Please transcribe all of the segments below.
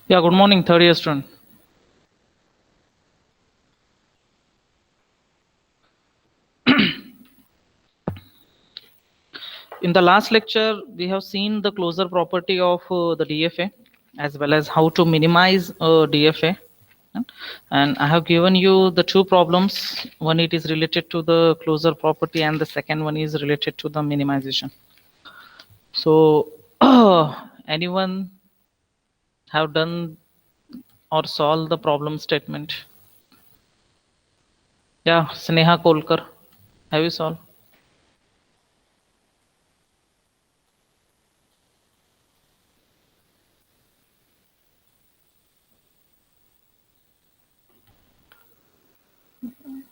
Yeah, good morning, third year student. In the last lecture, we have seen the closure property of the DFA as well as how to minimize DFA. And I have given you the two problems. One, it is related to the closure property, and the second one is related to the minimization. So, anyone have done or solved the problem statement? Yeah, Sneha Kolkar, have you solved?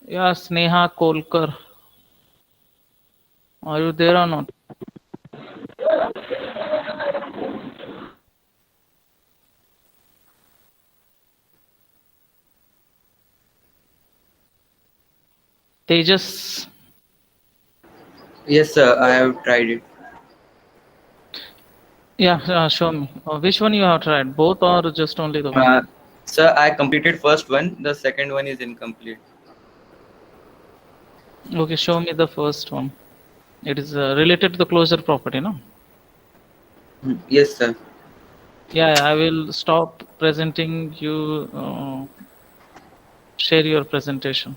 Yeah, Sneha Kolkar, are you there or not? Tejas, Yes, sir, I have tried it. yeah, show me. Which one you have tried? Both or just only the one? Uh, Sir, I completed first one. The second one is incomplete. Okay, show me the first one. It is related to the closure property, no? Yes, sir. Yeah, I will stop presenting you. Share your presentation.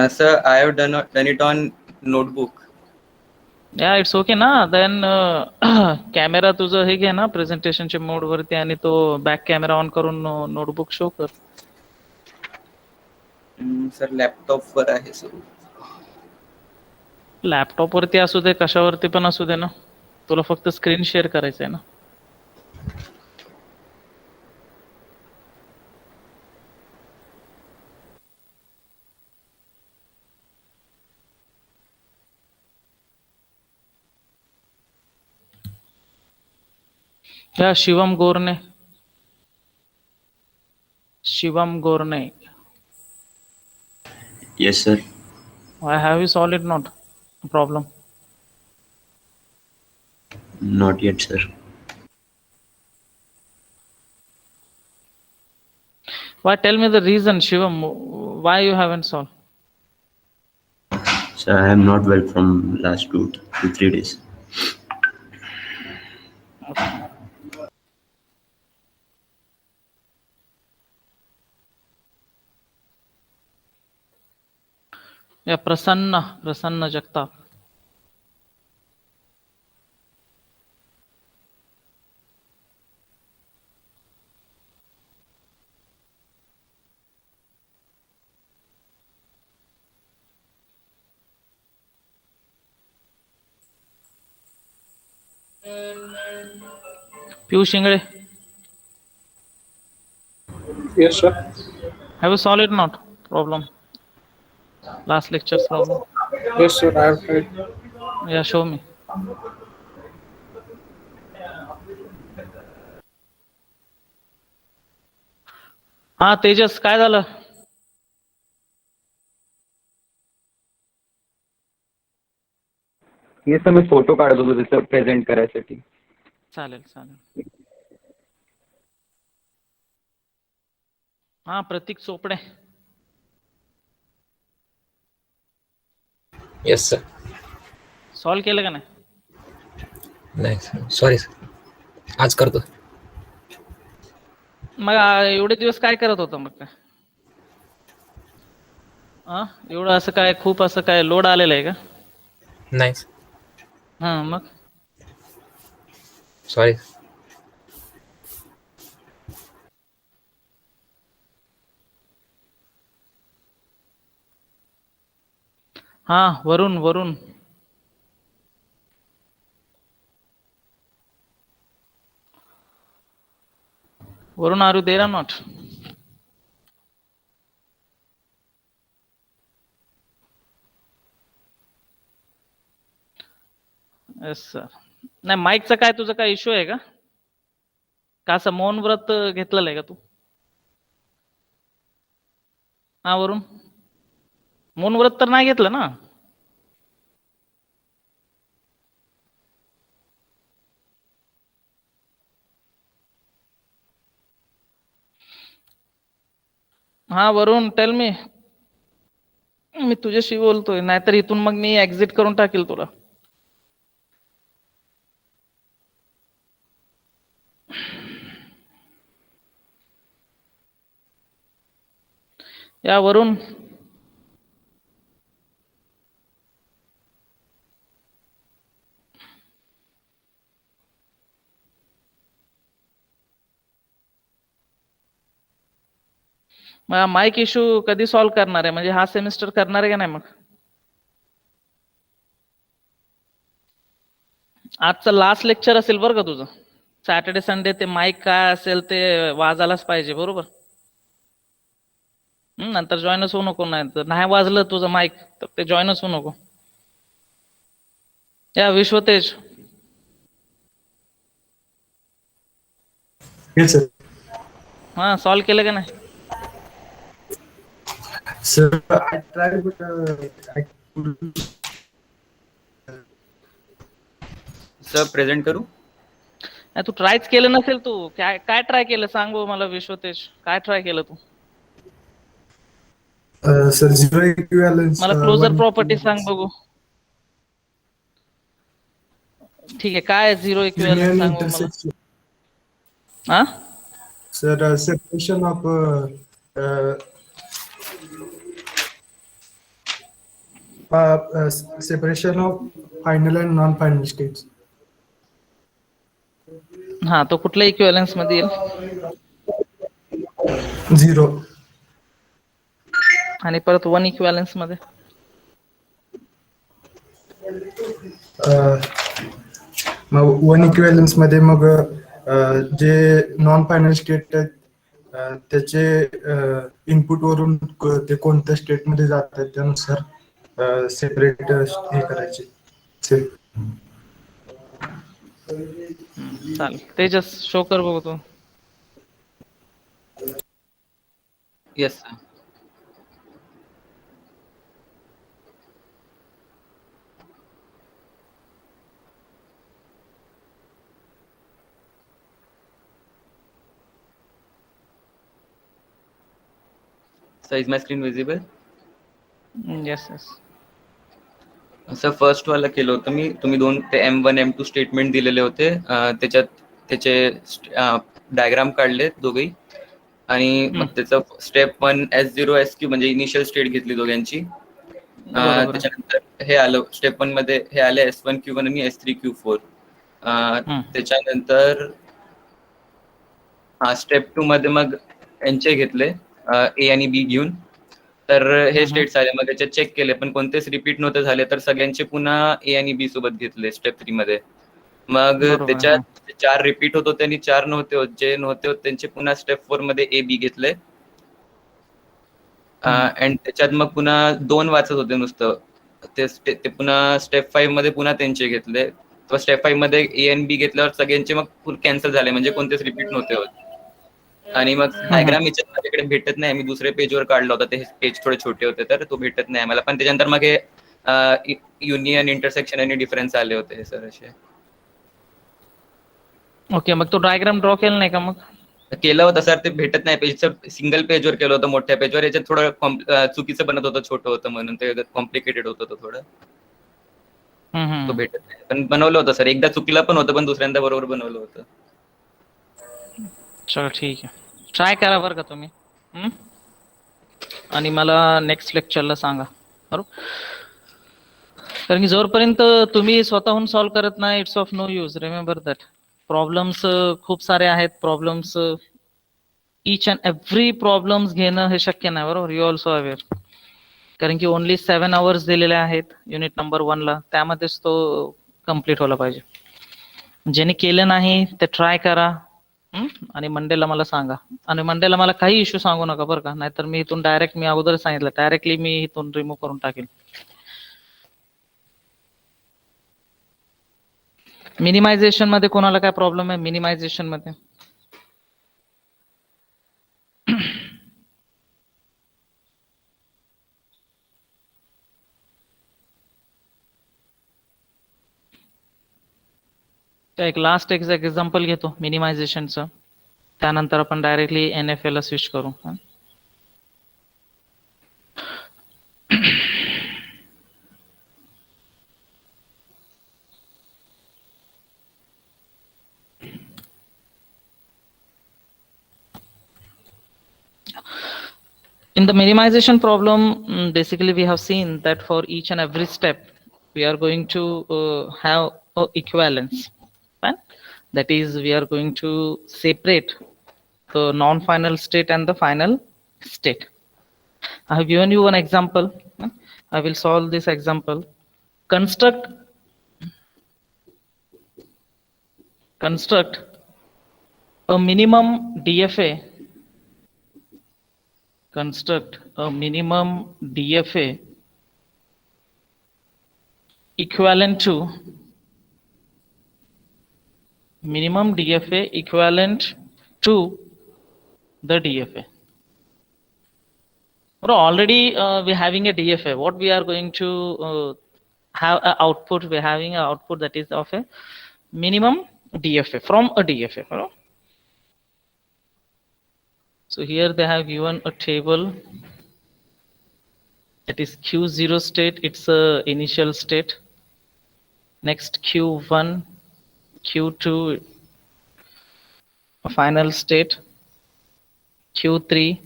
Sir, I have done it on notebook. Yeah, it's okay ना. Then camera तुझं हे घे ना प्रेझेंटेशनच्या mode वरती आणि तो back camera on करून notebook show कर. Sir, laptop वर आहे सर. लॅपटॉप वरती असू दे, कशावरती पण असू दे ना. तुला फक्त स्क्रीन शेअर करायचंय ना. Yeah, Shivam Gorne. Shivam Gorne. Yes, sir. Why have you solved it not? Problem. Not yet, sir. Why? Tell me the reason, Shivam. Why you haven't solved? Sir, I am not well from last 2 to 3 days. Okay. Yeah, Prasanna Jagtap. Piyush Ingre. Yes, sir. Have you solved it not? Problem. Last lecture's problem. Yes, sir. I have tried. Yeah, show me. हा तेजस काय झालं? हे sir मी photo काढत होतो तिथं present करायसाठी. चालेल चालेल. हा Prateek Chopde. Yes sir. Solve केलं का नाही? नाही सर, सॉरी सर, आज करतो. मग एवढे दिवस काय करत होता मग काय? एवढं असं काय खूप असं काय लोड आलेलं आहे का? नाही हा मग सॉरी. हा Varun Varun Varun are you there or not? Yes sir. नाही माईकचा काय तुझं काय इश्यू आहे का? का असं मौन व्रत घेतलेलं आहे का तू? हा वरुण मौन व्रत तर नाही घेतलं ना? हा वरुण टेल मी. मी तुझ्याशी बोलतोय, नाहीतर इथून मग मी एक्झिट करून टाकेल तुला. या वरुण. मग माईक इश्यू कधी सॉल्व्ह करणार आहे, म्हणजे हा सेमिस्टर करणार आहे का नाही मग? आजचं लास्ट लेक्चर असेल बरं का तुझं. सॅटर्डे संडे ते माईक काय असेल ते वाजायलाच पाहिजे, बरोबर. नंतर जॉईनच होऊ नको, नाही तर नाही वाजलं तुझं माईक तर ते जॉईनच होऊ नको. या विश्वतेज. Yes, sir. हा सॉल्व्ह केलं का नाही? Sir, I tried, but I couldn't. Sir present करू? नाही तू ट्रायच केलं नसेल. तू काय काय ट्राय केलं सांग बघू मला विश्वतेज, काय ट्राय केलं तू? Sir, zero equivalence. मला क्लोजर one प्रॉपर्टी सांग equivalence. बघू. ठीक आहे, काय झिरो इक्विव्हॅलेंस Union सांग बघू मला. intersection. हा Sir, separation of separation of final and non-final states. हा तो कुठल्या इक्विव्हॅलेंस मध्ये येईल? Zero. आणि परत वन इक्विव्हॅलेंस मध्ये? मग वन इक्विव्हॅलेंस मध्ये मग जे नॉन फायनल स्टेट आहेत त्याचे इनपुट वरून ते कोणत्या स्टेट मध्ये जातात त्यानुसार सेपरेट हे करायचे. चालेल, तेजस शो कर बघू तू. Yes sir. Sir, is my screen visible? Yes yes. Sir first वाला केलं होतं मी. तुम्ही दोन ते M1 M2 स्टेटमेंट दिलेले होते, त्याच्यात त्याचे डायग्राम काढले दोघेही, आणि मग त्याचं स्टेप 1 S0 SQ म्हणजे इनिशियल स्टेट घेतली दोघांची. बरोबर. त्याच्यानंतर हे आलं स्टेप 1 मध्ये, हे आले S1 Q1 आणि S3 Q4. त्याच्यानंतर स्टेप 2 मध्ये मग यांचे घेतले A आणि B घेऊन. तर हे स्टेट्स आले, मग त्याच्यात चेक केले पण कोणतेच रिपीट नव्हते झाले, तर सगळ्यांचे पुन्हा A आणि B सोबत घेतले स्टेप 3 मध्ये. मग त्याच्यात 4 रिपीट होत होते आणि 4 नव्हते होत. जे नव्हते होत त्यांचे पुन्हा स्टेप 4 मध्ये A B घेतले. अँड त्याच्यात मग पुन्हा 2 वाचत होते नुसतं, ते पुन्हा स्टेप 5 मध्ये पुन्हा त्यांचे घेतले. तर स्टेप 5 मध्ये A आणि B घेतल्यावर सगळ्यांचे मग कॅन्सल झाले, म्हणजे कोणतेच रिपीट नव्हते होत. आणि मग डायग्राम याच्यात माझ्याकडे भेटत नाही, मी दुसऱ्या पेजवर काढला होता, ते पेज थोडे छोटे होते तर तो भेटत नाही मला. पण त्याच्यानंतर मग हे युनियन, इंटरसेक्शन आणि डिफरन्स आले होते हे सर असे. ओके, मग तो डायग्राम ड्रॉ केला नाही का मग? केलं होतं सर, ते भेटत नाही. पेजचं सिंगल पेजवर केलं होतं, मोठ्या पेजवर. याच्यात थोडं चुकीचं बनत होतं, छोटं होतं म्हणून ते कॉम्प्लिकेटेड होत होतं थोडं. तो भेटत नाही, पण बनवलं होतं सर. एकदा चुकलं पण होतं, पण दुसऱ्यांदा बरोबर बनवलं होतं. चल ठीक आहे, ट्राय करा बरं का तुम्ही. आणि मला नेक्स्ट लेक्चरला सांगा, बरोबर. कारण की जोपर्यंत तुम्ही स्वतःहून सॉल्व्ह करत नाही, it's of no use. Remember that. Problems खूप सारे आहेत. Problems each and every problems घेणं हे शक्य नाही, बरोबर. You also aware. कारण की ओनली 7 hours दिलेले आहेत युनिट नंबर 1 ला, त्यामध्येच तो कम्प्लीट व्हायला पाहिजे. ज्यांनी केलं नाही ते ट्राय करा, आणि मंडेला मला सांगा. आणि मंडेला मला काही इश्यू सांगू नका बरं का, नाहीतर मी इथून डायरेक्ट, मी अगोदर सांगितलं, डायरेक्टली मी इथून रिमूव्ह करून टाकेल. मिनिमायझेशन मध्ये कोणाला काय प्रॉब्लेम आहे? मिनिमायझेशन मध्ये एक लास्ट एक्झाम्पल घेतो मिनिमायझेशनचं, त्यानंतर आपण डायरेक्टली NFL ला स्विच करू. In the minimization problem, basically we have seen that for each and every step, we are going to have equivalence. Fine? That is, we are going to separate the non-final state and the final state. I have given you one example. I will solve this example. Construct a minimum DFA. Construct a minimum DFA equivalent to the DFA. Already we're having a DFA. What we are going to have an output, we're having an output that is of a minimum DFA from a DFA. Right? So here they have given a table that is Q0 state, it's a initial state. Next Q1, Q2, a final state, Q3,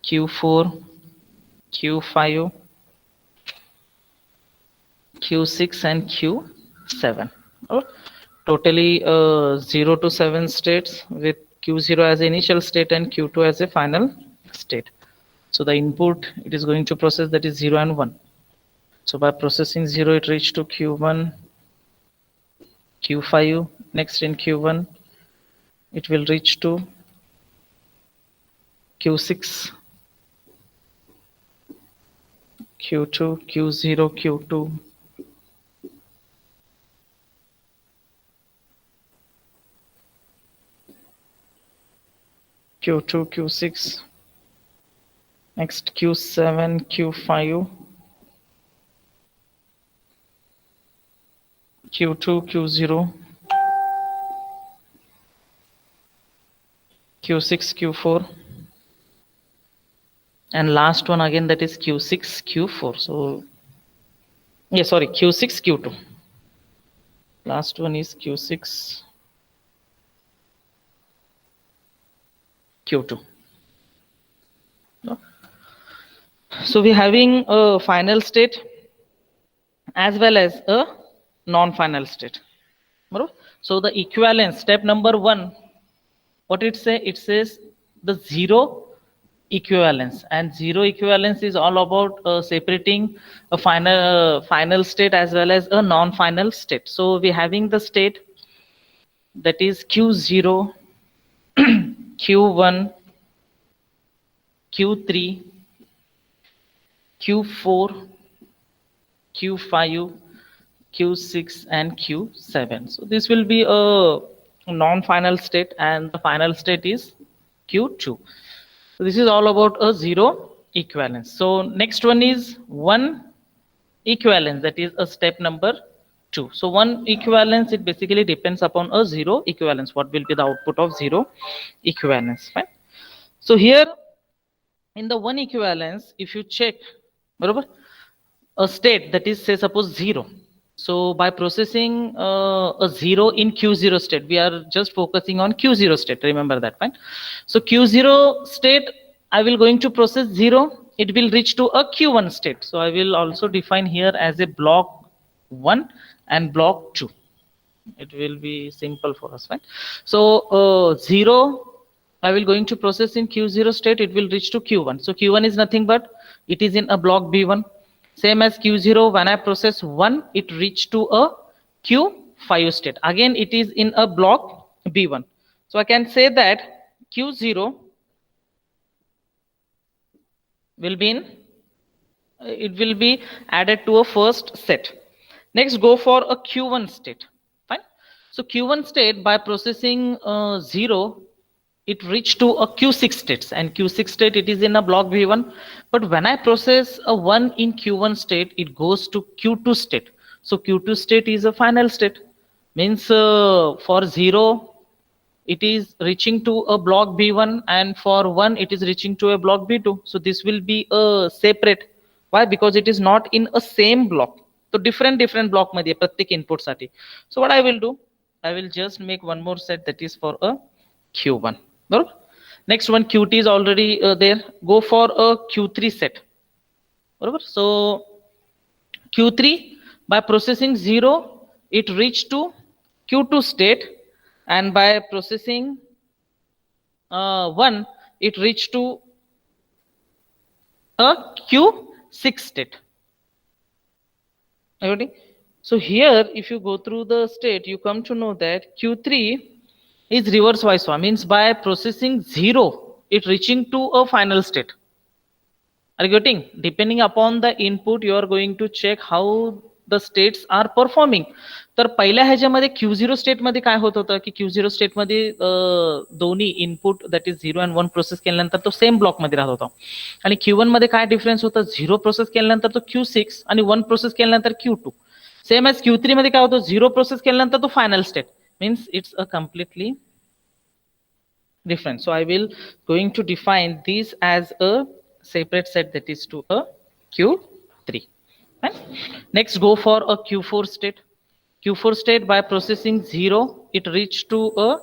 Q4, Q5, Q6 and Q7. Totally 0 to 7 states with Q0 as initial state and Q2 as a final state. So the input it is going to process, that is 0 and 1. So by processing 0, it reached to Q1, Q5. Next in Q1, it will reach to Q6, Q2, Q0, Q2. Q2, Q6, next Q7, Q5, Q2, Q0, Q6, Q4, and last one again, that is Q6, Q4. So, yeah, sorry, Q6, Q2. Last one is Q6, Q2. So we're having a final state as well as a non-final state. So the equivalence, step number 1, what it say? It says the 0 equivalence, and 0 equivalence is all about separating a final state as well as a non-final state. So we're having the state that is Q0, Q1, Q3, Q4, Q5, Q6 and Q7. So this will be a non-final state, and the final state is Q2. So this is all about a 0 equivalence. So next one is 1 equivalence, that is a step number 2. So 1 equivalence, it basically depends upon a 0 equivalence. What will be the output of 0 equivalence? Fine. So here in the 1 equivalence, if you check a state that is, say, suppose 0. So by processing a 0 in Q0 state, we are just focusing on Q0 state, remember that, fine. So Q0 state, I will going to process 0, it will reach to a Q1 state. So I will also define here as a block 1 and block 2. It will be simple for us, fine. So 0, I will going to process in Q0 state, it will reach to Q1. So Q1 is nothing but it is in a block B1. Same as Q0, when I process 1, it reached to a Q5 state. Again, it is in a block B1. So I can say that Q0 will be it will be added to a first set. Next, go for a Q1 state. Fine. So Q1 state, by processing 0, it reached to a Q6 states, and Q6 state, it is in a block B1. But when I process a 1 in Q1 state, it goes to Q2 state. So Q2 state is a final state. Means for 0, it is reaching to a block B1, and for 1, it is reaching to a block B2. So this will be a separate. Why? Because it is not in a same block. So different block madhye pratyek input sati. So what I will do, I will just make one more set that is for a Q1. बरोबर. Next one, Qt is already there. Go for a Q3 set. बरोबर. So Q3, by processing 0, it reached to Q2 state, and by processing 1, it reached to a Q6 state. Everybody? So here, if you go through the state, you come to know that Q3 is reverse vice versa, means by processing 0, it reaching to a final state. Are you getting? Depending upon the input, you are going to check how the states are performing. तर पहिल्या ह्याच्यामध्ये Q0 state मध्ये काय होत होतं की Q0 state मध्ये दोन्ही input that is 0 and 1 process केल्यानंतर तो सेम ब्लॉक मध्ये राहत होता. आणि Q1 मध्ये काय डिफरन्स होता, 0 प्रोसेस केल्यानंतर तो Q6 आणि 1 प्रोसेस केल्यानंतर Q2. सेम एज Q3 मध्ये काय होतं, 0 प्रोसेस केल्यानंतर तो final state. Means it's a completely different. So I will going to define these as a separate set, that is to a Q3. Right? Next, go for a Q4 state. Q4 state, by processing 0, it reached to a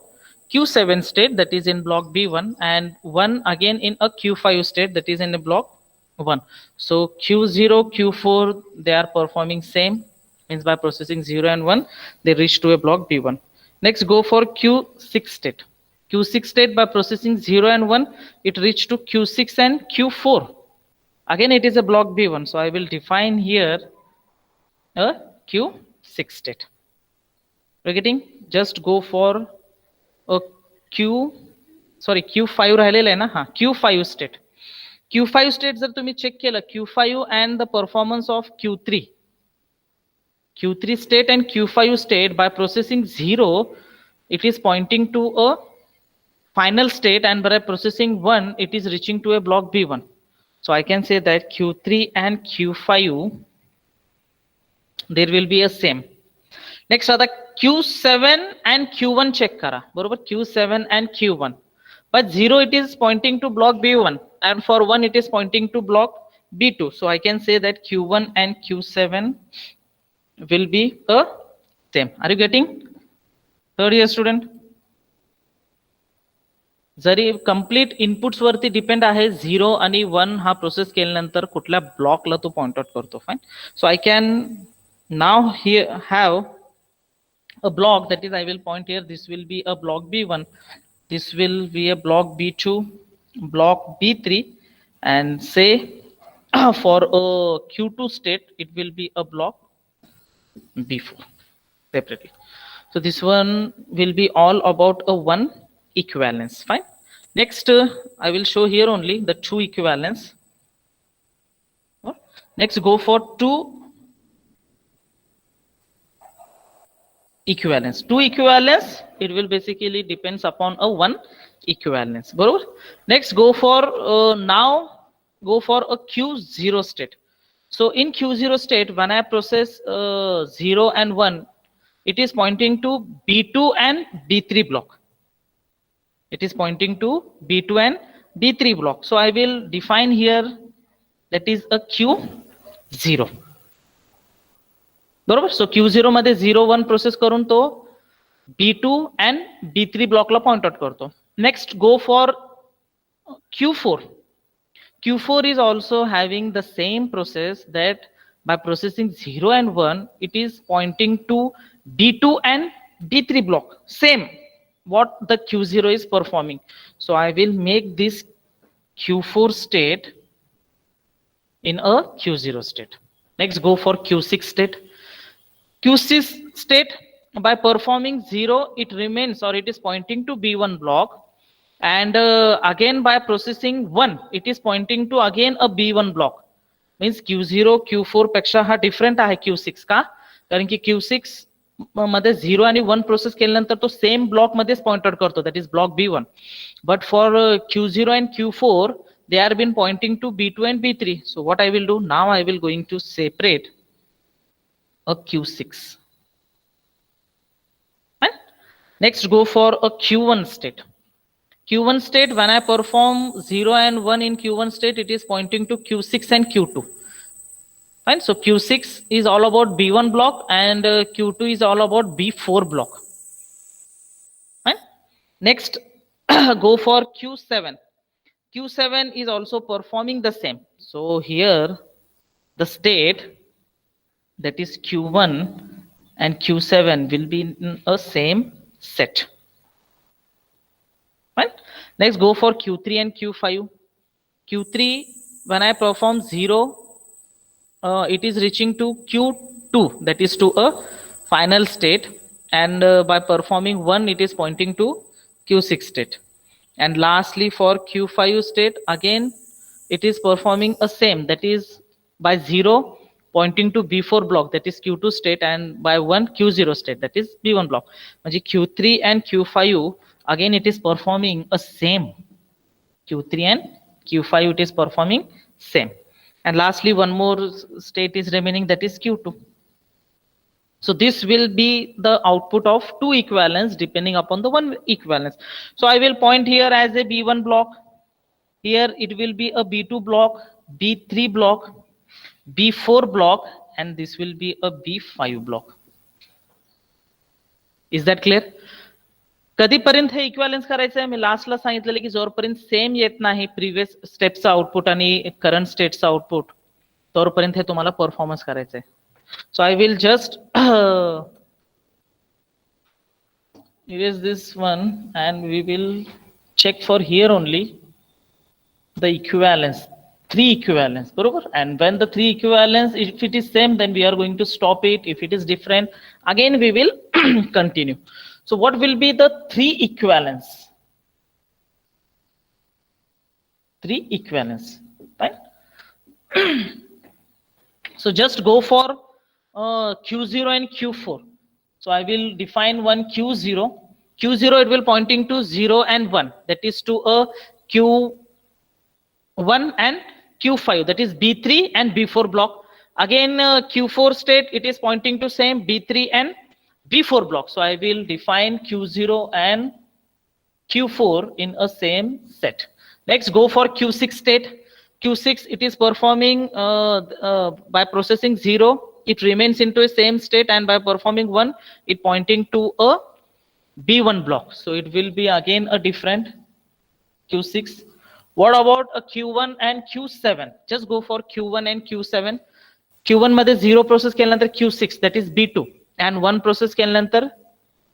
Q7 state, that is in block B1, and 1 again in a Q5 state, that is in a block 1. So Q0, Q4, they are performing same, means by processing 0 and 1, they reach to a block B1. Next, go for Q6 state. Q6 state, by processing 0 and 1, it reached to Q6 and Q4. Again, it is a block B1. So I will define here a Q6 state. We're getting? Just go for a Q5 राहिलेला आहे ना, हा Q5 state. Q5 state जर तुम्ही check केलं, Q5 and the performance of Q3 state and Q5 state, by processing 0, it is pointing to a final state, and by processing 1, it is reaching to a block B1. So I can say that Q3 and Q5, there will be a same. Next आता Q7 and Q1 check करा, बरोबर. Q7 and Q1, but 0 it is pointing to block B1, and for 1 it is pointing to block B2. So I can say that Q1 and Q7 will be a same. Are you getting? Third year student. Zari complete inputs वरती depend आहे, 0 आणि 1 हा process केल्यानंतर कुठल्या ब्लॉकला तो point out करतो. Fine. So I can now here have a block, that is I will point here, this will be a block B1, this will be a block B2, block B3, and say for a Q2 state it will be a block B4 separately. So this one will be all about a one equivalence. Fine. Next, I will show here only the two equivalence. Next, go for two equivalence. Two equivalence, it will basically depends upon a one equivalence. Barabar? Next, go for now go for a Q0 state. So in Q0 state, when I process 0 and 1, it is pointing to B2 and B3 block. It is pointing to B2 and B3 block. So I will define here, that is a Q0. बरोबर. सो Q0 मध्ये 0 1 process करून तो B2 and B3 ब्लॉकला point out करतो. Next, go for Q4. Q4 is also having the same process, that by processing 0 and 1, it is pointing to B2 and B3 block. Same what the Q0 is performing. So I will make this Q4 state in a Q0 state. Next, go for Q6 state. Q6 state, by performing 0, it remains, or it is pointing to B1 block, and again by processing 1, it is pointing to again a B1 block. Means Q0 Q4 पेक्षा हा different आहे Q6 का, कारण की Q6 मध्ये 0 आणि 1 process केल्यानंतर तो सेम ब्लॉक मध्येच पॉइंट आउट करतो, that is block B1. But for Q0 and Q4, they are been pointing to B2 and B3. So what I will do now, I will going to separate a Q6. And next, go for a Q1 state. Q1 state, when I perform 0 and 1 in Q1 state, it is pointing to Q6 and Q2. Fine. So Q6 is all about B1 block, and Q2 is all about B4 block. Fine. Next, go for Q7. Q7 is also performing the same. So here the state, that is Q1 and Q7, will be in a same set. Right? Next, go for Q3 and Q5. Q3, when I perform 0, it is reaching to Q2, that is to a final state, and by performing 1, it is pointing to Q6 state. And lastly, for Q5 state, again it is performing a same, that is by 0 pointing to B4 block, that is Q2 state, and by 1 Q0 state, that is B1 block. म्हणजे Q3 and Q5, again it is performing a same. Q3 and Q5, it is performing same. And lastly, one more state is remaining, that is Q2. So this will be the output of 2 equivalence depending upon the 1 equivalence. So I will point here as a B1 block. Here it will be a B2 block, B3 block, B4 block, and this will be a B5 block. Is that clear? कधीपर्यंत हे equivalence करायचं आहे? मी लास्टला सांगितलेलं की जोपर्यंत same येत नाही previous स्टेपचा output आणि करंट स्टेटचा आउटपुट, तोपर्यंत हे तुम्हाला परफॉर्मन्स करायचं आहे. So I will just erase this one, and we will check for here only the equivalence, 3 equivalence, बरोबर? And when the 3 equivalence, if it is same, then we are going to stop it. If it is different, again we will continue. So what will be the 3 equivalence? 3 equivalence, right? So just go for Q0 and Q4. So I will define one Q0. Q0, it will pointing to 0 and 1. That is to a Q1 and Q5. That is B3 and B4 block. Again, Q4 state, it is pointing to same B3 and B4 block. So I will define Q0 and Q4 in a same set. Next, go for Q6 state. Q6, it is performing by processing 0. It remains into a same state, and by performing 1, it pointing to a B1 block. So it will be again a different Q6. What about a Q1 and Q7? Just go for Q1 and Q7. Q1 मध्ये 0 process केल्यानंतर Q6, that is B2, and 1 process केल्यानंतर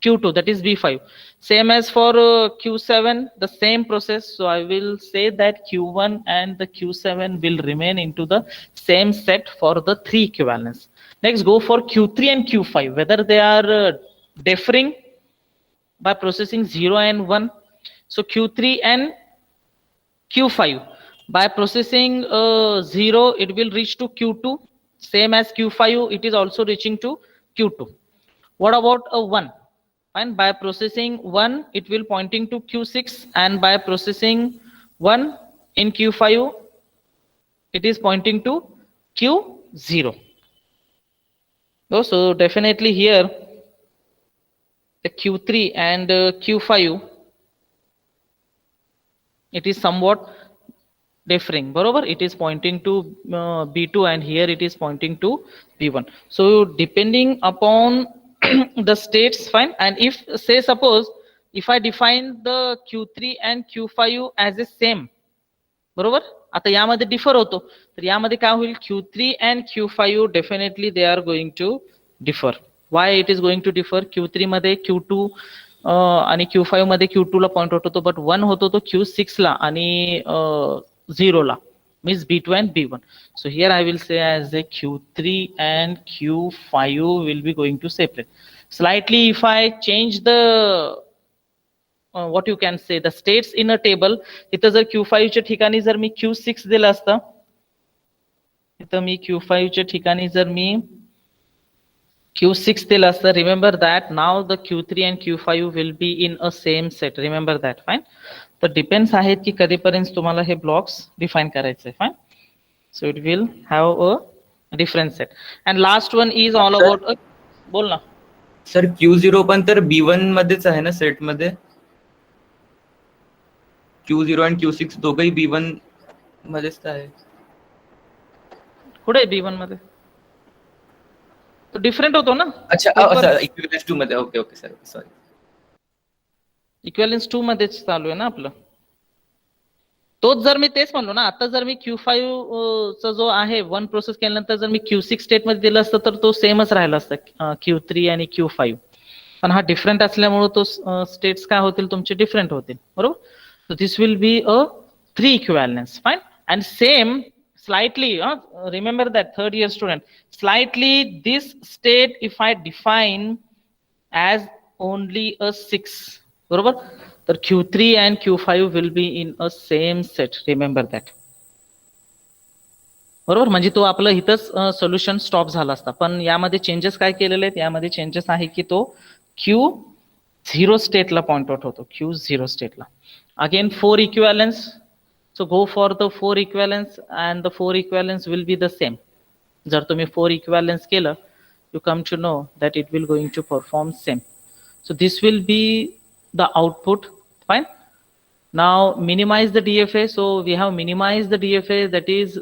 Q2, that is B5. Same as for Q7, the same process. So I will say that Q1 and the Q7 will remain into the same set for the 3 equivalence. Next, go for Q3 and Q5, whether they are differing by processing 0 and 1. So Q3 and Q5, by processing 0, it will reach to Q2. Same as Q5, it is also reaching to Q2. What about a 1? And by processing 1, it will pointing to Q6, and by processing 1 in Q5, it is pointing to Q0. So definitely here the Q3 and Q5, it is somewhat differing, बरोबर? It is pointing to B2, and here it is pointing to B1. So depending upon the states, fine. And if, say, suppose if I define the Q3 and Q5 as a same, बरोबर? आता यामध्ये differ होतो, तर यामध्ये काय होईल? Q3 and Q5 definitely they are going to differ. Why it is going to differ? Q3 मध्ये Q2 आणि Q5 मध्ये Q2 ला पॉइंट होतो, बट 1 होतो तो Q6 ला आणि 0 ला, means B2 and B1. So here I will say as a Q3 and Q5 will be going to separate. Slightly if I change the what you can say the states in a table, इथं जर Q5 च्या ठिकाणी जर मी Q6 दिलं असतं, इथं मी Q5 च्या ठिकाणी जर मी Q6 दिलं असतं, remember that now the Q3 and Q5 will be in a same set. Remember that, fine. तर डिपेंड्स आहेत की कधीपर्यंत तुम्हाला हे ब्लॉक्स डिफाइन करायचे, fine. So it will have a different set. And last one is all about, बोल ना sir. Q0 पण तर B1 मध्येच आहे ना सेट मध्ये? Q0 आणि Q6 दोघंही B1 मध्येच आहे. कुठे B1 मध्ये? तो डिफरंट होतो ना. अच्छा, इक्विव्हॅलेंस 2 मध्ये. Okay okay sir, sorry. Equivalence 2 मध्येच चालू आहे ना आपलं. तोच जर मी तेच म्हणलो ना, आता जर मी Q5 चा जो आहे वन प्रोसेस केल्यानंतर जर मी Q6 स्टेट मध्ये दिलं असतं तर तो सेमच राहिला असता Q3 आणि Q5. पण हा डिफरंट असल्यामुळे तो स्टेट्स काय होतील तुमचे डिफरंट होतील, बरोबर. So this will be a 3 equivalence, fine. And same slightly, remember that third year student, slightly this state if I define as only a 6, बरोबर. तर Q3 and Q5 will be in a same set, remember that. बरोबर, म्हणजे तो आपलं इथंच solution stop झाला असता. पण यामध्ये चेंजेस काय केलेले आहेत, यामध्ये चेंजेस आहे की तो Q0 स्टेटला पॉइंट आउट होतो, Q0 स्टेटला. Again 4 equivalence, so go for the 4 equivalence and the 4 equivalence will be the same. जर तुम्ही 4 इक्विव्हॅलन्स केलं, you come to know that it will going to perform same. So this will be the output, fine. Now minimize the DFA. So we have minimized the DFA, that is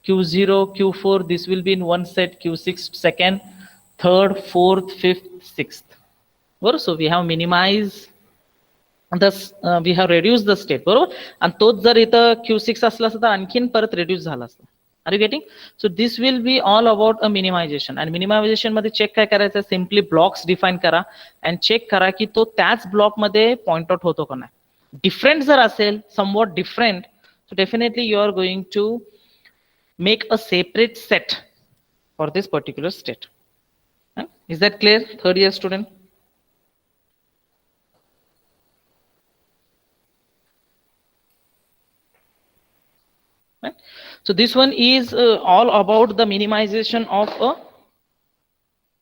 Q0, Q4, this will be in one set, Q6 second, third, fourth, fifth, sixth. So we have minimized this, we have reduced the state, बरोबर. आणि तोच जर इथं Q6 असला असता तर आणखीन परत reduce झाला असता. Are you getting? So this will be all about a minimization. And minimization मध्ये चेक काय करायचं, सिम्पली ब्लॉक्स डिफाइन करा and चेक करा की तो त्याच ब्लॉक मध्ये पॉइंट आउट होतो का नाही. डिफरंट जर असेल, somewhat different, so definitely you are going to make a separate set for this particular state. Is that clear, third year student? Right? So this one is all about the minimization of a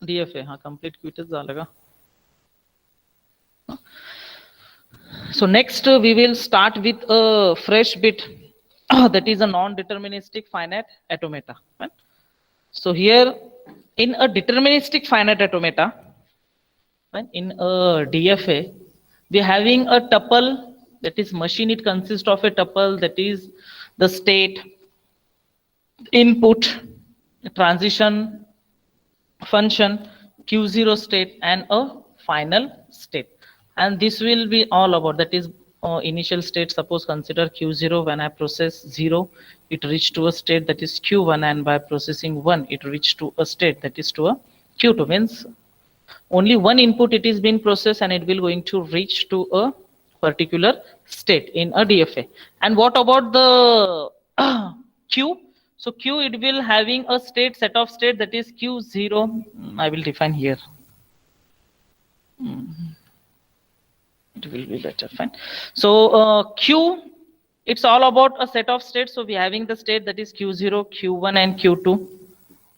DFA. हाँ, complete quiz झालं का? So next we will start with a fresh bit that is a non-deterministic finite automata. Right? So here in a deterministic finite automata, right, in a DFA, we are having a tuple, that is machine. It consists of a tuple, that is the state, input, transition function, Q0 state, and a final state. And this will be all about, that is initial state. Suppose consider Q0, when I process 0, it reached to a state that is Q1, and by processing 1, it reached to a state that is to a Q2. Means only one input it is being processed and it will going to reach to a particular state in a DFA. And what about the Q? So Q, it will having a state, set of state, that is Q0. I will define here. It will be better, fine. So Q, it's all about a set of states. So we having the state that is Q0, Q1, and Q2.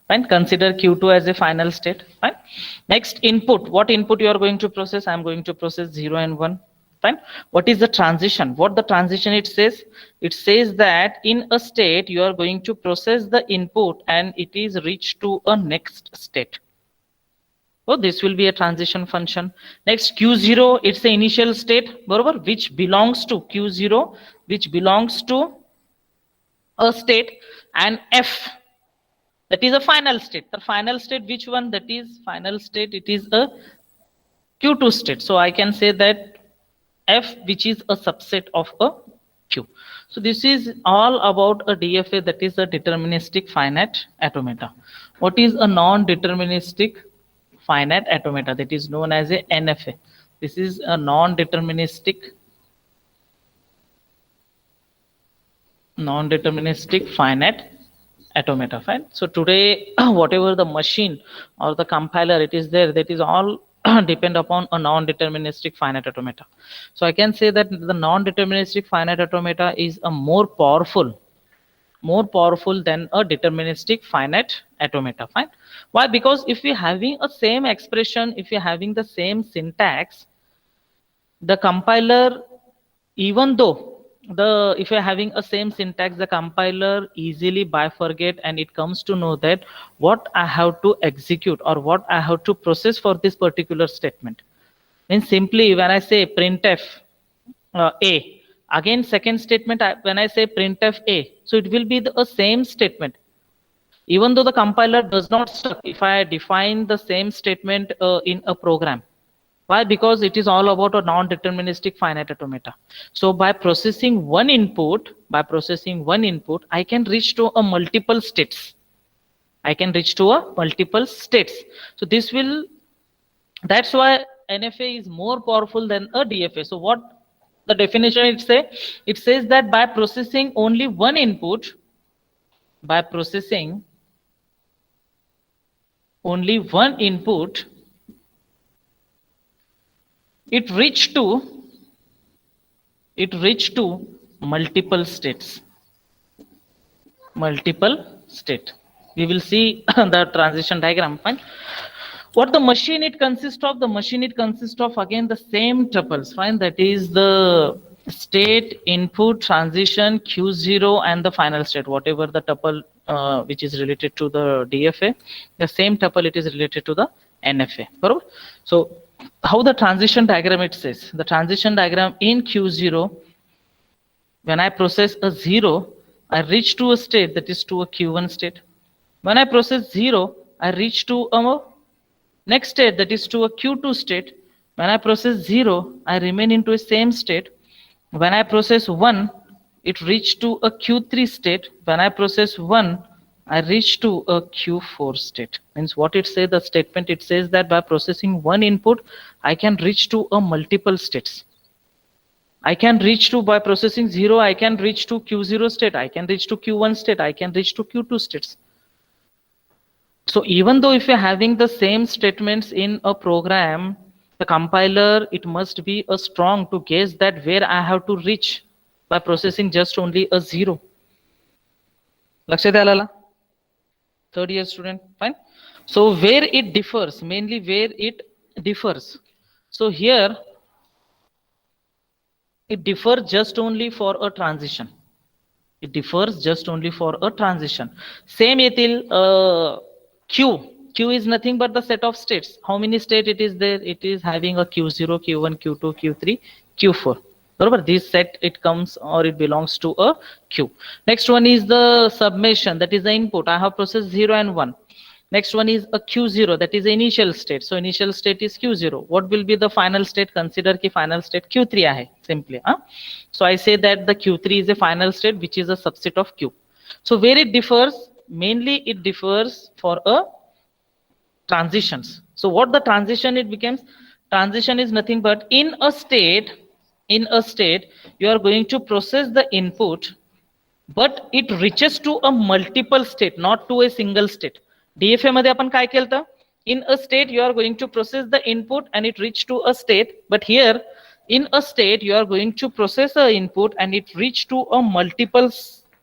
Fine. Consider Q2 as a final state. Fine. Next, input. What input you are going to process? I am going to process 0 and 1. Fine. What is the transition? What the transition it says? It says that in a state you are going to process the input and it is reached to a next state. So this will be a transition function. Next, Q0, it's the initial state, barabar, which belongs to Q0, which belongs to a state, and F, that is a final state. The final state, which one? That is final state, it is a Q2 state. So I can say that F, which is a subset of a Q. So this is all about a DFA, that is a deterministic finite automata. What is a non-deterministic finite automata? That is known as a NFA. This is a non-deterministic finite automata. Fine. So today, whatever the machine or the compiler it is there, that is all depend upon a non-deterministic finite automata. So I can say that the non-deterministic finite automata is a more powerful than a deterministic finite automata. Fine. Why? Because if we having a same expression, if you're having the same syntax, the compiler, even though if you're having a same syntax, the compiler easily bifurcate and it comes to know that what I have to execute or what I have to process for this particular statement. And simply when I say printf A, again second statement, when I say printf A, so it will be the same statement. Even though the compiler does not stuck, if I define the same statement in a program, Why? Because it is all about a non-deterministic finite automata. So by processing one input, I can reach to a multiple states. I can reach to a multiple states. So this will, that's why NFA is more powerful than a DFA. So what the definition it say? It says that by processing only one input, by processing only one input, it reached to multiple states. We will see the transition diagram. Fine. What the machine it consists of? The machine it consists of again the same tuples. Fine. That is the state, input, transition, Q0, and the final state. Whatever the tuple which is related to the DFA, the same tuple it is related to the NFA. Correct? So how the transition diagram it says? The transition diagram in Q0, when I process a 0, I reach to a state that is to a Q1 state. When I process 0, I reach to a next state that is to a Q2 state. When I process 0, I remain into a same state. When I process 1, it reach to a Q3 state. When I process 1, I reach to a Q4 state. Means what it says, the statement it says that by processing one input, I can reach to a multiple states. I can reach to, by processing 0, I can reach to Q0 state, I can reach to Q1 state, I can reach to Q2 states. So even though if you're having the same statements in a program, the compiler, it must be a strong to guess that where I have to reach by processing just only a 0. Lakshay Dalala? Third year student, fine. So where it differs, mainly where it differs. So here, it differs just only for a transition. It differs just only for a transition. Same yetil Q is nothing but the set of states. How many states it is there? It is having a Q0, Q1, Q2, Q3, Q4. Remember, this set it comes or it belongs to a Q. Next one is the summation, that is the input. I have processed 0 and 1. Next one is a Q0, that is the initial state. So initial state is Q0. What will be the final state? Consider ki final state Q3 hai, simply. So I say that the Q3 is a final state which is a subset of Q. So where it differs, mainly it differs for a transitions. So what the transition it becomes? Transition is nothing but in a state, you are going to process the input, but it reaches to a multiple state, not to a single state. DFA मध्ये आपण काय केलं? In a state you are going to process the input and it reach to a state, but here in a state you are going to process the input and it reach to a multiple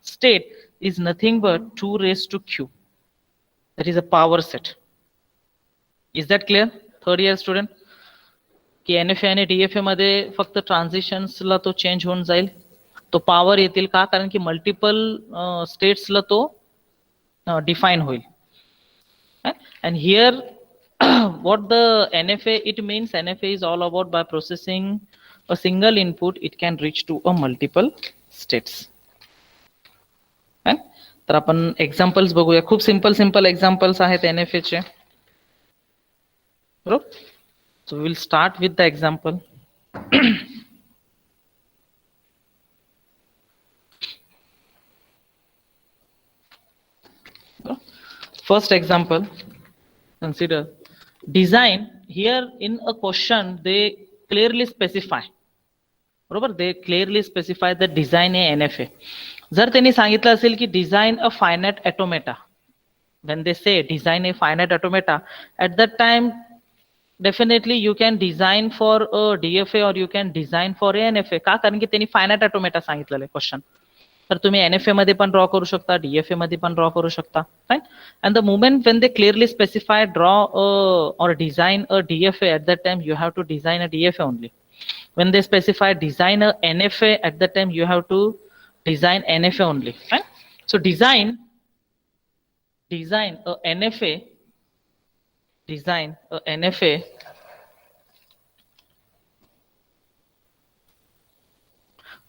state is nothing but 2 raised to Q. That is a power set. Is that clear? Third year student? की NFA आणि DFA मध्ये फक्त ट्रान्झिशन्सला तो change होऊन जाईल, तो power येतील का? कारण की मल्टिपल स्टेट्सला तो डिफाइन होईल. And here what the NFA it means, NFA is all about by processing a single input it can reach to a multiple states. तर आपण एक्झाम्पल्स बघूया. खूप सिंपल एक्झाम्पल्स आहेत NFA चे. बरोबर. So we will start with the example. First example, consider design. Here in a question they clearly specify. बरोबर, they clearly specify the design a NFA. जर त्यांनी सांगितलं असेल की design a finite automata, when they say design a finite automata, at that time definitely you can design for a DFA or you can design for a NFA. का? कारण की त्यांनी finite automata सांगितलेलं आहे क्वेश्चन. तर तुम्ही NFA मध्ये पण ड्रॉ करू शकता, DFA मध्ये पण ड्रॉ करू शकता. Right? And the moment when they clearly specify draw or design a DFA, at that time you have to design a DFA only. When they specify design a NFA, at that time you have to design NFA only. Right? So design a NFA, design a NFA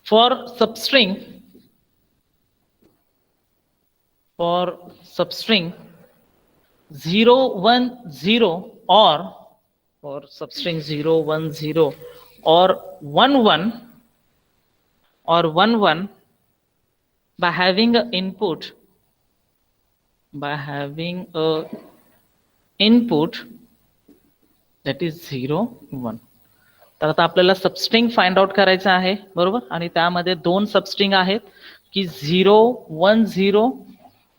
for substring 0, 1, 0 or or substring 0 1 0 or 1 1 or 1 1 by having a input that is 0 1. तर आता आपल्याला substring find out करायचं आहे बरोबर, आणि त्यामध्ये दोन substring आहेत की 0 1 0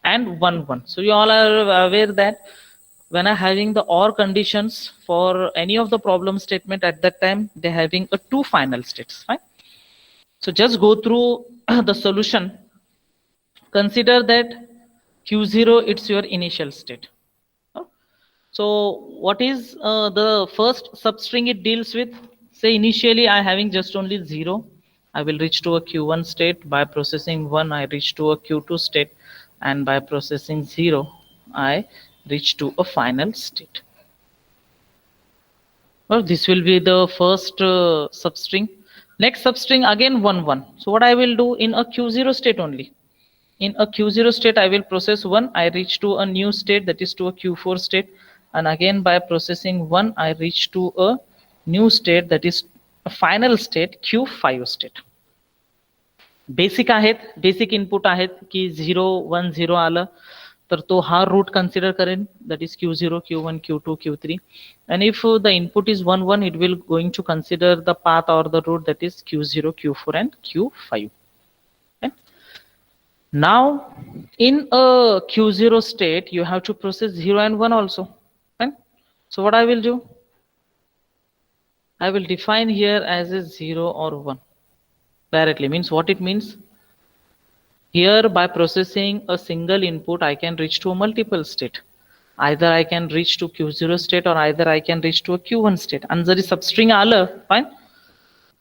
and 1 1. So you all are aware that when I having the OR conditions for any of the problem statement, at that time they having a two final states, fine. So just go through the solution. Consider that Q0 it's your initial state. So what is the first substring it deals with? Say initially I having just only 0, I will reach to a Q1 state. By processing 1 I reach to a Q2 state, and by processing 0 I reach to a final state. Well, this will be the first substring. Next substring again 1 1. So what I will do in a Q0 state only, in a Q0 state I will process 1, I reach to a new state, that is to a Q4 state, and again by processing 1 I reach to a new state, that is a final state Q5 state. Basic आहेत, basic input आहेत की 0 1 0 आलं तर तो हा root consider करेन, that is Q0 Q1 Q2 Q3, and if the input is 1 1 it will going to consider the path or the route that is Q0 Q4 and Q5. Okay? Now in a Q0 state you have to process 0 and 1 also. Okay? So what I will do, I will define here as a 0 or 1 directly. Means what it means, here by processing a single input I can reach to a multiple state. Either I can reach to Q0 state or either I can reach to a Q1 state. And zari substring आलं, fine,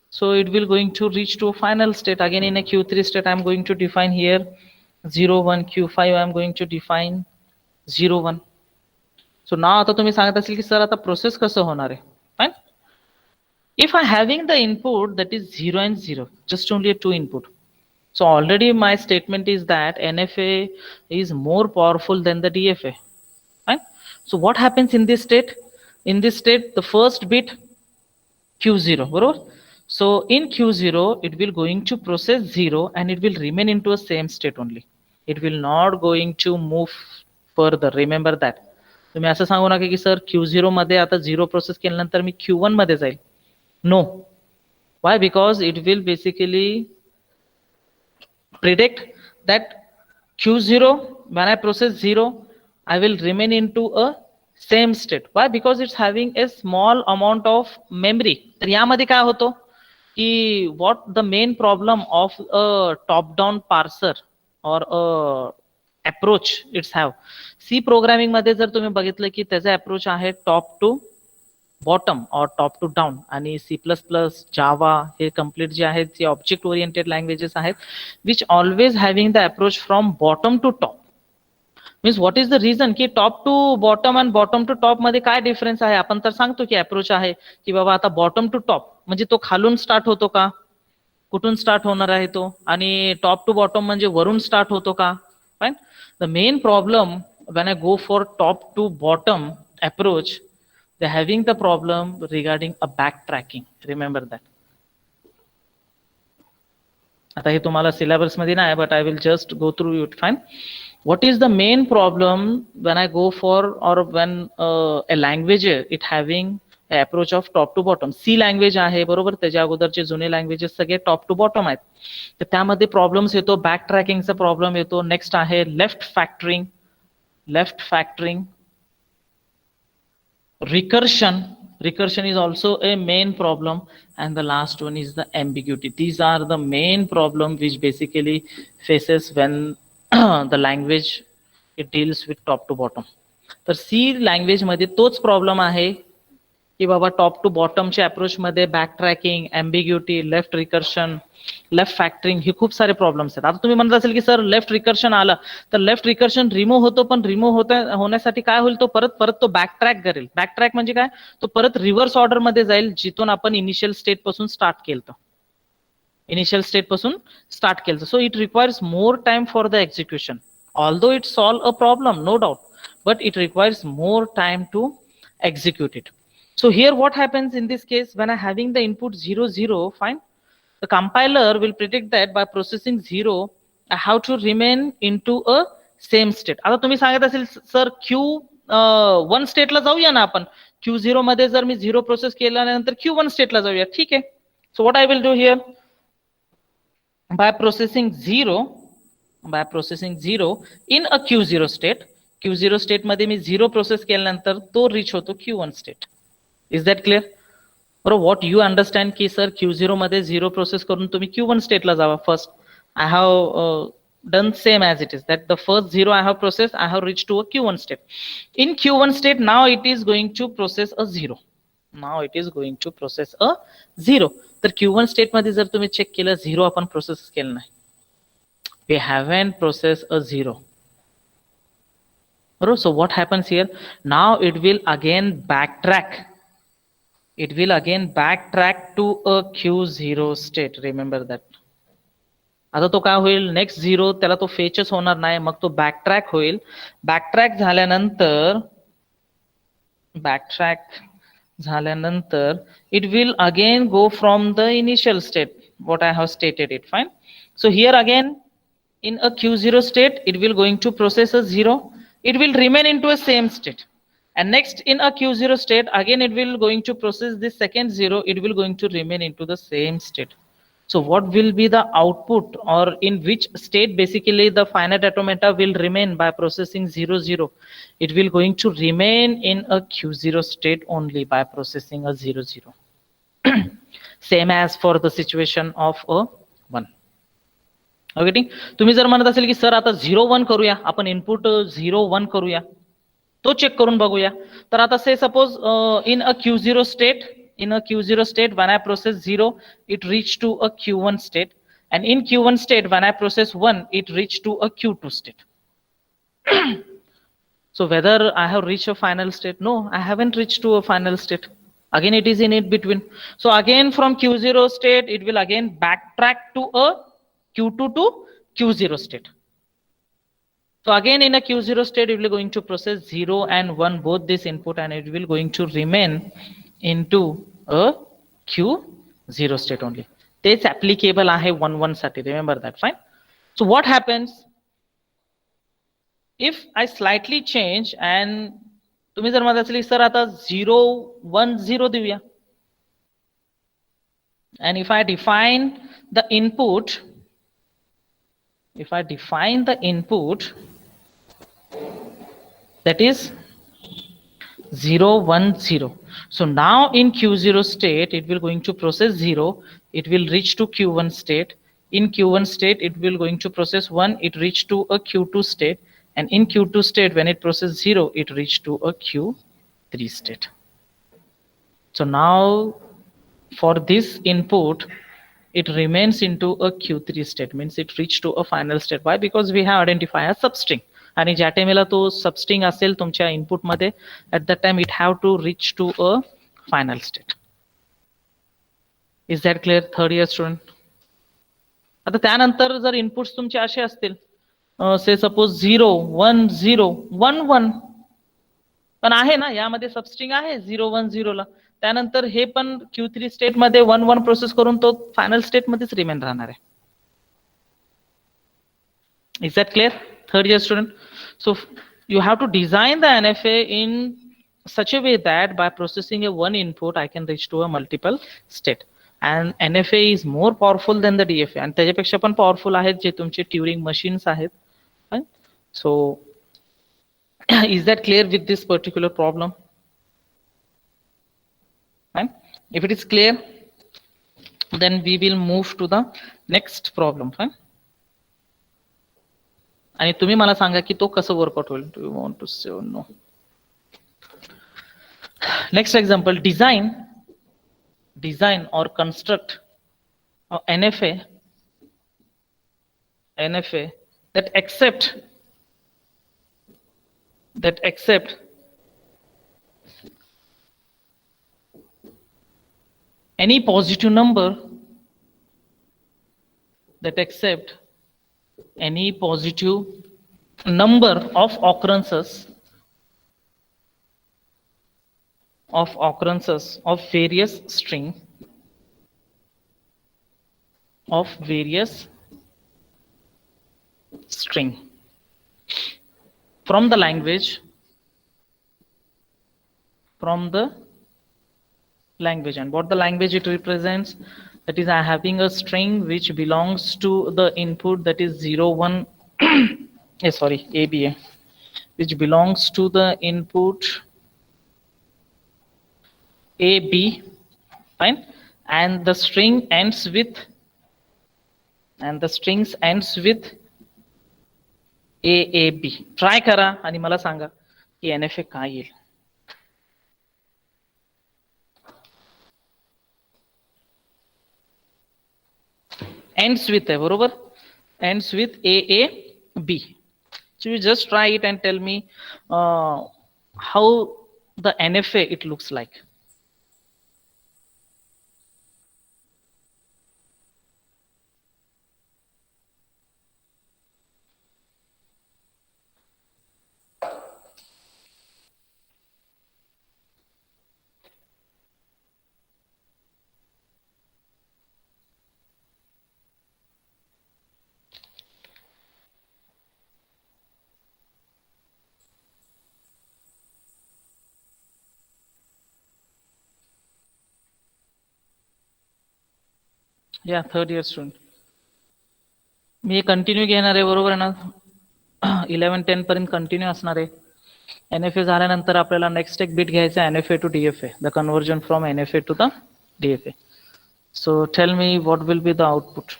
so it will going to reach to a final state. Again in a Q3 state I am going to define here 0 1, Q5 I am going to define 0 1. So now आता तुम्ही सांगत असेल की sir आता process कसं होणार आहे, fine. If I having the input that is 0 and 0, just only a two input, so already my statement is that NFA is more powerful than the DFA, right? So what happens in this state? In this state the first bit Q0, बरोबर? So in Q0 it will going to process 0 and it will remain into a same state only. It will not going to move further. Remember that. तुम्ही असं सांगू नका की sir Q0 मध्ये आता 0 process केल्यानंतर मी Q1 मध्ये जाईल. No. Why? Because it will basically predict that Q0 when I process 0 I will remain into a same state. Why? Because it's having a small amount of memory. तर यामध्ये काय होतो की what the main problem of a top down parser or a approach it's have. C programming मध्ये जर तुम्ही बघितलं की त्याचा अप्रोच आहे टॉप टू बॉटम और टॉप टू डाउन, आणि C++, जावा हे कम्प्लीट जे आहेत ते ऑब्जेक्ट ओरिएंटेड लँग्वेजेस आहेत which always having the approach from bottom to top. Means what is the reason की टॉप टू बॉटम आणि बॉटम टू टॉप मध्ये काय डिफरन्स आहे. आपण तर सांगतो की अप्रोच आहे की बाबा आता बॉटम टू टॉप म्हणजे तो खालून स्टार्ट होतो का, कुठून स्टार्ट होणार आहे तो, आणि टॉप टू बॉटम म्हणजे वरून स्टार्ट होतो का. Fine. The main problem when I go for top to bottom approach, they're having the problem regarding a backtracking. Remember that. आता हे तुम्हाला सिलेबस मध्ये नाही, but I will just go through it. Fine. What is the main problem when I go for or when a language it having a approach of top to bottom? C language आहे बरोबर, त्याच्या अगोदरचे जुने languages सगळे top to bottom आहेत, तर त्यामध्ये problems येतो, बॅक ट्रॅकिंगचा प्रॉब्लेम येतो. नेक्स्ट आहे left factoring, recursion is also a main problem, and the last one is the ambiguity. These are the main problem which basically faces when the language it deals with top to bottom. तर C language मध्ये तोच problem आहे की बाबा top to बॉटमच्या approach मध्ये backtracking, ambiguity, left recursion, left factoring हे खूप सारे प्रॉब्लेम्स आहेत. आता तुम्ही म्हणत असेल की सर लेफ्ट रिकर्शन आला तर लेफ्ट रिकर्शन रिमूव्ह होतो, पण रिमूव्ह होण्यासाठी काय होईल, तो परत तो बॅक ट्रॅक करेल. बॅक ट्रॅक म्हणजे काय, तो परत रिव्हर्स ऑर्डर मध्ये जाईल जिथून आपण इनिशियल स्टेट पासून स्टार्ट केलं. So it requires more time for the execution. Although it solve a problem, no doubt, but it requires more time to execute it. So here what happens in this case, when I having the input 0 0, fine, the compiler will predict that by processing 0 I have to remain into a same state. आता तुम्ही सांगत असेल sir Q1 स्टेटला जाऊया ना आपण, Q0 मध्ये जर मी 0 process केल्यानंतर Q1 स्टेटला जाऊया, ठीक आहे. So what I will do here, by processing 0 in a Q0 state, Q0 state मध्ये मी 0 प्रोसेस केल्यानंतर तो रीच होतो Q1 state. Is that clear? Or what you understand की सर Q0 मध्ये 0 प्रोसेस करून तुम्ही Q1 स्टेटला Java first. I have done same as it is, that the first 0 I have processed, I have reached to a Q1 state. In Q1 state now it is going to process a 0. Now it is going to process a 0. तर Q1 state मध्ये जर तुम्ही check केलं 0 आपण process केलं नाही. We haven't processed a 0. So what happens here? Now it will again backtrack. It will again backtrack to a Q0 state. Remember that. आता तो काय होईल, नेक्स्ट 0 त्याला तो फेचच होणार नाही, मग तो बॅकट्रॅक होईल. बॅकट्रॅक झाल्यानंतर it will again go from the initial state what I have stated it, fine. So here again in a Q0 state it will going to process a 0, it will remain into a same state, and next in a Q0 state again it will going to process this second 0, it will going to remain into the same state. So what will be the output, or in which state basically the finite automata will remain by processing 0 0? It will going to remain in a Q0 state only by processing a 0 0. Same as for the situation of a 1. Okay, ठीक. तुम्ही जर म्हणत असेल की sir आता 0 1 करूया, आपण input 0 1 करूया, तो चेक करून बघूया. तर आता से suppose in a Q0 state when I process 0 it reached to a Q1 state, and in Q1 state when I process 1 it reached to a Q2 state. So whether I have reached a final state? No, I haven't reached to a final state. Again it is in between. So again from Q0 state it will again backtrack to a Q2 to Q0 state. So again in a Q0 state it will going to process 0 and 1 both this input, and it will going to remain into a Q0 state only. It's applicable आहे 1 1 साठी, remember that, fine. So what happens if I slightly change and तुम्ही जर म्हणत असेल sir आता 0 1 0 देऊया, and if I define the input, that is 0 1 0. So now in Q0 state it will going to process 0, it will reach to Q1 state. In Q1 state it will going to process 1, it reached to a Q2 state, and in Q2 state when it process 0 it reached to a Q3 state. So now for this input it remains into a Q3 state, means it reached to a final state. Why? Because we have identified a substring, आणि ज्या टाइमला तो substring असेल तुमच्या input मध्ये, at that time it have to reach to a final state. Is that clear, third year student? आता त्यानंतर जर इनपुट्स तुमचे असे असतील, से सपोज 0 1 0 1 1, पण आहे ना यामध्ये सबस्ट्रिंग आहे 0 1 0 ला, त्यानंतर हे पण Q3 स्टेट मध्ये 1 1 प्रोसेस करून तो फायनल स्टेट मध्येच रिमेन राहणार आहे. Is that clear, third year student? So you have to design the NFA in such a way that by processing a one input I can reach to a multiple state, and NFA is more powerful than the DFA, and त्याच्यापेक्षा पण powerful आहेत जे तुमचे Turing machines आहेत. So is that clear with this particular problem? Fine. If it is clear, then we will move to the next problem. Fine. आणि तुम्ही मला सांगा की तो कसं वर्कआउट होईल. डू यू वांट टू से और no? Next example, design or construct NFA that accept any positive number, of occurrences of occurrences of various string from the language and what the language it represents, that is having a string which belongs to the input, that is 0 1 ABA, which belongs to the input AB, fine, and the string ends with AAB. Try करा आणि मला सांगा की NFA काय येईल. ends with आहे बरोबर, ends with AAB. So you just try it and tell me how the NFA it looks like. या third year student. मी continue घेणार आहे बरोबर आहे ना, 11-10 पर्यंत कंटिन्यू असणार आहे. NFA झाल्यानंतर आपल्याला नेक्स्ट एक बिट घ्यायचा आहे, NFA to DFA, the conversion from NFA to the DFA. So tell me what will be the output.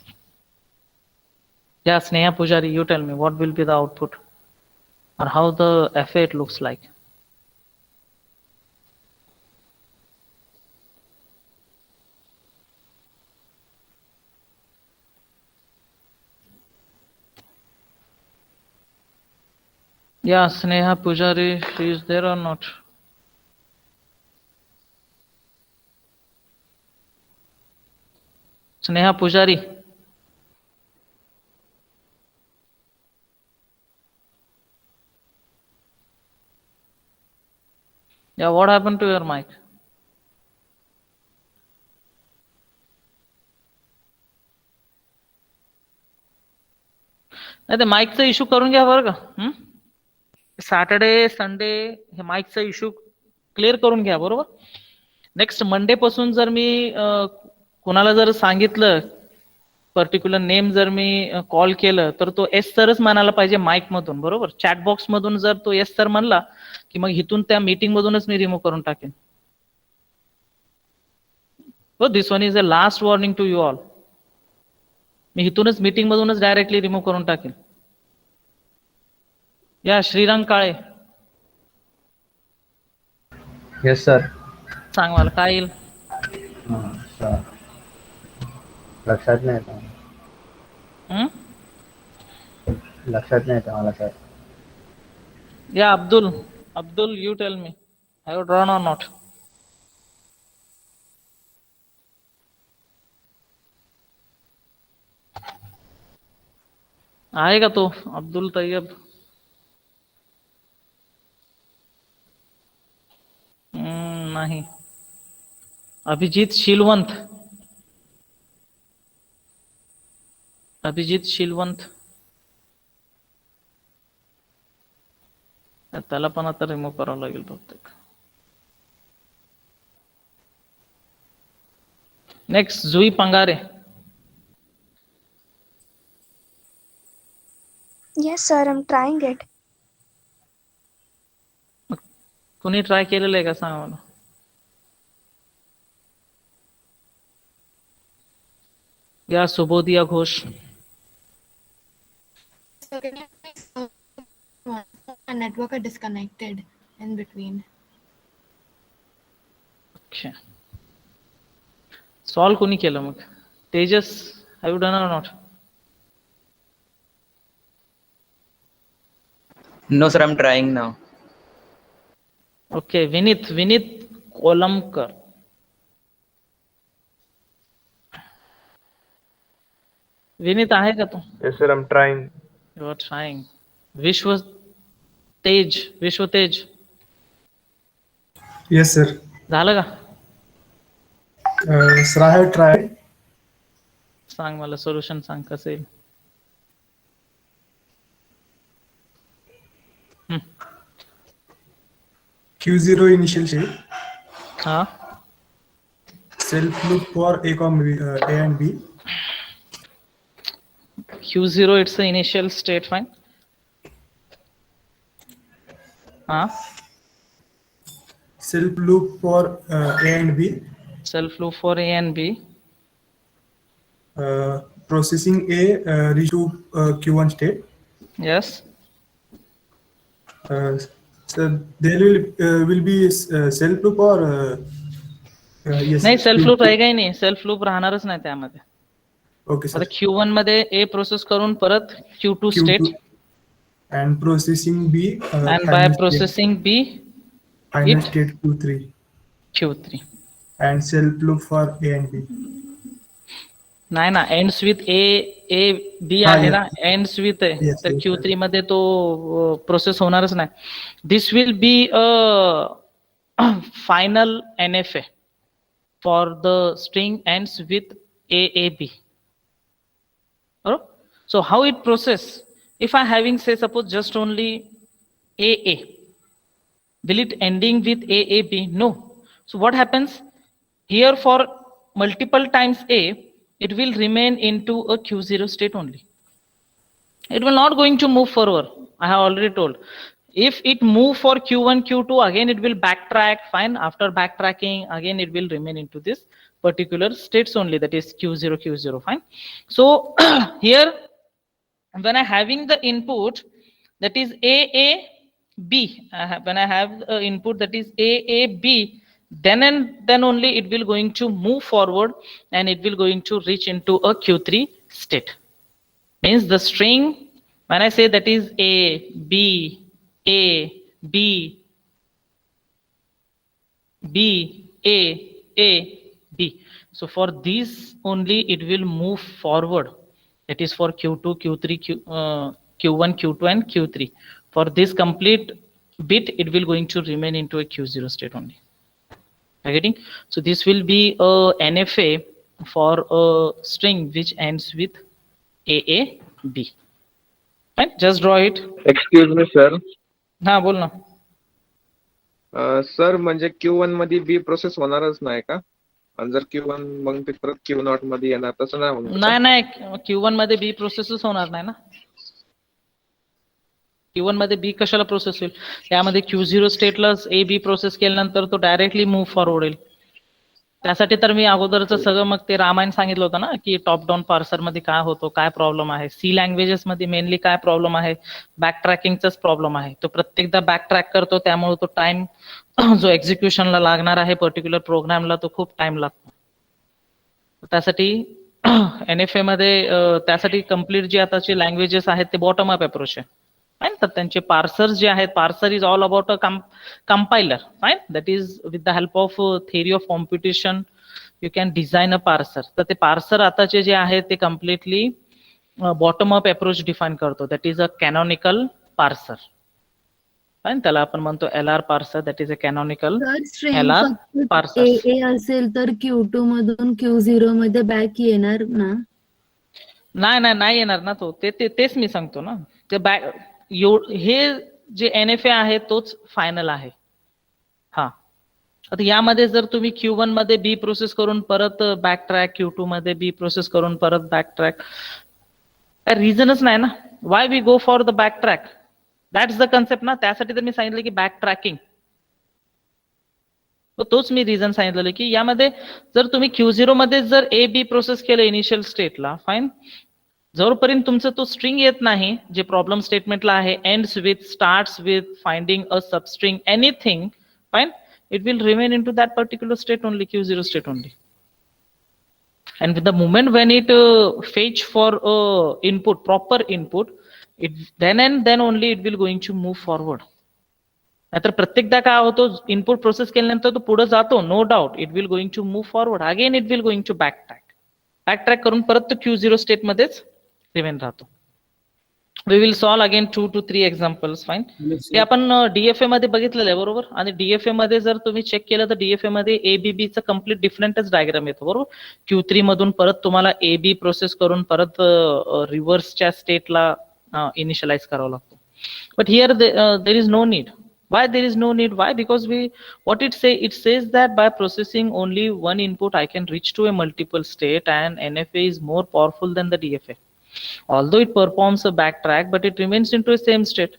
या Sneha Pujari, you tell me what will be the output or how the FA it looks like. Yeah, Sneha Pujari, she is there or not? Sneha Pujari. Yeah, what happened to your mic? नाही ते माईकचा issue करून घ्या बरं का. Saturday Sunday हे माईकचा issue clear करून घ्या बरोबर. Next Monday पासून जर मी कोणाला जर सांगितलं पर्टिक्युलर नेम, जर मी कॉल केलं तर तो एस सरच म्हणायला पाहिजे माईक मधून बरोबर. चॅट बॉक्स मधून जर तो एस सर म्हणला की मग इथून त्या मीटिंग मधूनच मी रिमूव्ह करून टाकेन. This one is a last warning to you all. मी इथूनच मीटिंग मधूनच डायरेक्टली रिमूव्ह करून टाकेन. या श्रीरंग काळे. Yes sir. सांग मला काय येईल. लक्षात नाही येत. लक्षात नाही येत मला सर. या Abdul you tell me, have drawn or not. आहे का तो अब्दुल तैयब. नाही. अभिजित शीलवंत. त्याला पण आता रिमूव्ह करावं लागेल बहुतेक. Next Jui पंगारे. Yes, sir, I'm trying it. कुणी ट्राय केलेलं आहे का सांगा मला. या सुबोधिया Ghosh. So can you please my network are disconnected in between. Okay. Solve कोणी केलं मग. Tejas, have you done or not. No, sir, I'm trying now. Okay. Vineet Kolamkar. Vineet आहे का तू. Yes, sir, I'm trying. You are trying. Vishwa Tej. Yes sir. झालं का? Sir, I have tried. सांग मला सोल्युशन सांग कसं येईल. Q0 initial state, हा self loop for A, A and B. Q0 it's the initial state, fine. हा Self loop for A and B. self loop for A and B. Processing A reach to Q1 state. Yes. So there will be self loop or yes. नाही self loop आहे काही नाही, self loop राहणारच नाही त्यामध्ये. Okay, sir. आता Q1 मध्ये A process करून परत Q2 state Q2 and processing B. and by processing B final it state Q3 Q3. and self loop for A and B. नाही ना, ends with A B हा, आहे yes. ना, ends with A. Yes, तर yes, Q3 मध्ये तो process होणारच नाही. This will be a final NFA for the string ends with AAB. So how it process? If I having say suppose just only AA, will it ending with AAB? No. So what happens here for multiple times A, it will remain into a Q0 state only. It will not going to move forward. I have already told. If it move for Q1, Q2, again it will backtrack. Fine. After backtracking, again it will remain into this particular states only. That is Q0, Q0. Fine. So here, when I having the input that is AAB, when I have the input that is AAB, then and then only it will going to move forward and it will going to reach into a Q3 state. Means the string, when I say that is A, B, A, B, B, A, B. So for these only it will move forward. That is for Q2, Q3, Q1, Q2 and Q3. For this complete bit, it will going to remain into a Q0 state only. Are you getting? So this will be a NFA for a string which ends with AAB. Right? Just draw it. Excuse me sir. हा बोल ना. Sir म्हणजे Q1 मध्ये be process होणारच नाही का? आणि जर Q1 मग ते परत Q0 मध्ये येणार, तसं नाही होणार का? नाही Q1 मध्ये बी प्रोसेसच होणार नाही ना. Q1 मध्ये बी कशाला प्रोसेस होईल? त्यामध्ये Q0 स्टेटलाच ए बी प्रोसेस केल्यानंतर तो डायरेक्टली मूव्ह फॉरवर्ड होईल. त्यासाठी तर मी अगोदरच सगळं मग ते रामायण सांगितलं होतं ना, की टॉप डाऊन पार्सर मध्ये काय होतो, काय प्रॉब्लेम आहे. सी लँग्वेजेस मध्ये मेनली काय प्रॉब्लेम आहे, बॅक ट्रॅकिंगचाच प्रॉब्लेम आहे. तो प्रत्येकदा बॅक ट्रॅक करतो, त्यामुळे तो टाइम जो एक्झिक्युशनला लागणार आहे पर्टिक्युलर प्रोग्रामला तो खूप टाइम लागतो. त्यासाठी NFA मध्ये त्यासाठी कम्प्लीट जी आताची लँग्वेजेस आहेत ते बॉटम अप अप्रोच आहे. फाईन. तर त्यांचे पार्सर्स जे आहेत, parser is all about a compiler. Fine. That is with the help of theory of computation you can design a parser. तर ते पार्सर आताचे जे आहेत ते completely bottom up approach define करतो. That is a canonical parser. Fine. त्याला आपण म्हणतो LR parser. That is a canonical LR parser. AA असेल तर Q2 मधून Q0 मध्ये बॅक येणार ना? नाही येणार ना तो. तेच मी सांगतो ना. ते बॅक हे जे NFA आहे तोच फायनल आहे. हा. आता यामध्ये जर तुम्ही Q1 मध्ये बी प्रोसेस करून परत बॅक ट्रॅक, Q2 मध्ये बी प्रोसेस करून परत बॅक ट्रॅक, रिझनच नाही ना. Why we go for the back track? That's the concept ना. त्यासाठी तर मी सांगितलं की बॅक ट्रॅकिंग. तोच मी रिझन सांगितलेलं की यामध्ये जर तुम्ही Q0 मध्ये जर ए बी प्रोसेस केलं इनिशियल स्टेटला, फाईन, जोपर्यंत तुमचं तो स्ट्रिंग येत नाही जे प्रॉब्लेम स्टेटमेंटला आहे, ends with, starts with, finding a substring, anything, fine, it will remain into that particular state only, Q0 state only. And with the moment when it fetch for input, proper input, it then and then only it will going to move forward. नाहीतर प्रत्येकदा काय होतो, input process केल्यानंतर तो पुढे जातो, no doubt it will going to move forward, again it will going to backtrack करून परत तो Q0 स्टेट मध्येच रिमेन राहतो. We will solve again 2 to 3 examples. Fine. हे आपण डीएफए मध्ये बघितलेलं आहे बरोबर. आणि डीएफए मध्ये जर तुम्ही चेक केलं तर डीएफए मध्ये एबीबी चा कम्प्लीट डिफरंटच डायग्राम येतो बरोबर. Q3 मधून परत तुम्हाला एबी प्रोसेस करून परत रिव्हर्सच्या स्टेटला इनिशियलाइज करावं लागतो. But here there is no need. Why there is no need? Why? Because what it says that by processing only one input, I can reach to a multiple state, and NFA is more powerful than the DFA. Although it performs a backtrack, but it remains into a same state.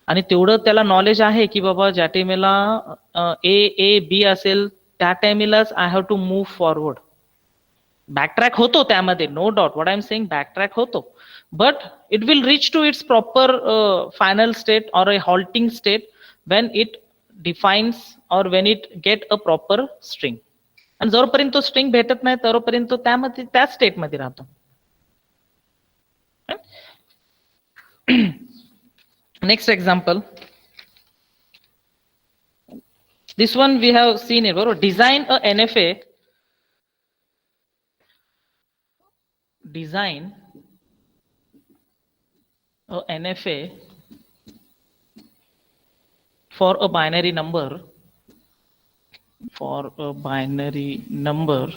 आणि तेवढं त्याला knowledge आहे की बाबा ज्या टाइमला ए B असेल त्या टाइमलाच I have to move forward. Backtrack होतो त्यामध्ये, no doubt. What I am saying, backtrack होतो, but it will reach to its proper final state or a halting state when it defines or when it get a proper string. आणि जोपर्यंत तो string भेटत नाही तोपर्यंत तो त्यामध्ये त्याच स्टेट मध्ये राहतो. Next example. This one we have seen it. Design a NFA. Design a NFA for a binary number. For a binary number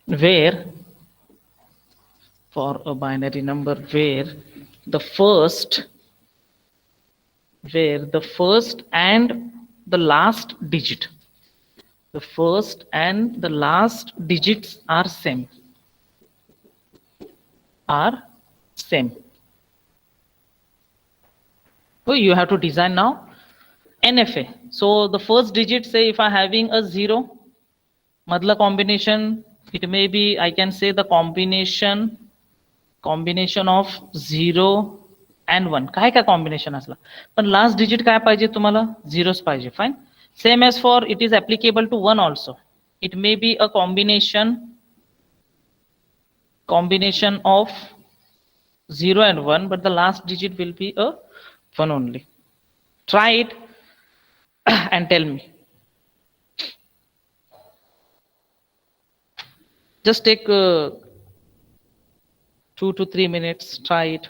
where the first and the last digit, the first and the last digits are same. So you have to design now NFA. So the first digit, say if I having a 0, madla combination, it may be, I can say the combination of 0 and 1. काय काय combination असला, पण last digit काय पाहिजे तुम्हाला, 0च पाहिजे. Fine. Same as for, it is applicable to 1 also. It may be a combination of 0 and 1, but the last digit will be a 1 only. Try it and tell me. Just take 2 to 3 minutes. Try it.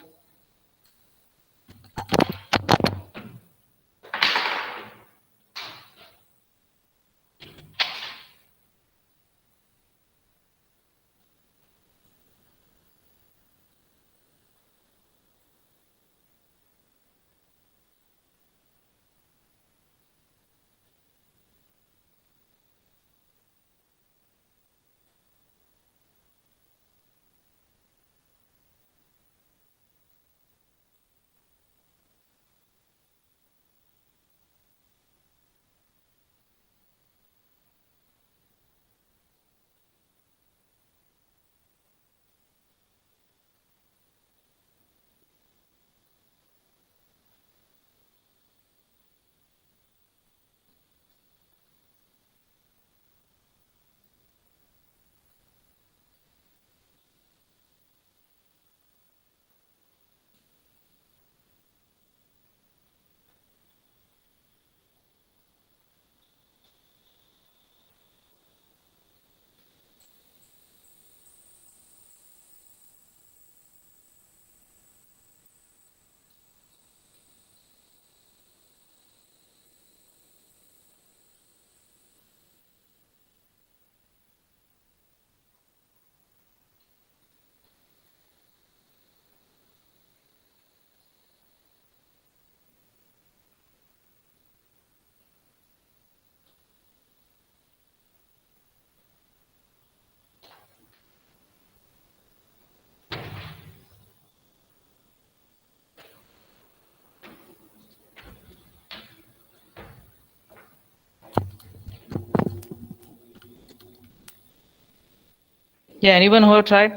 Yeah, anyone who have tried?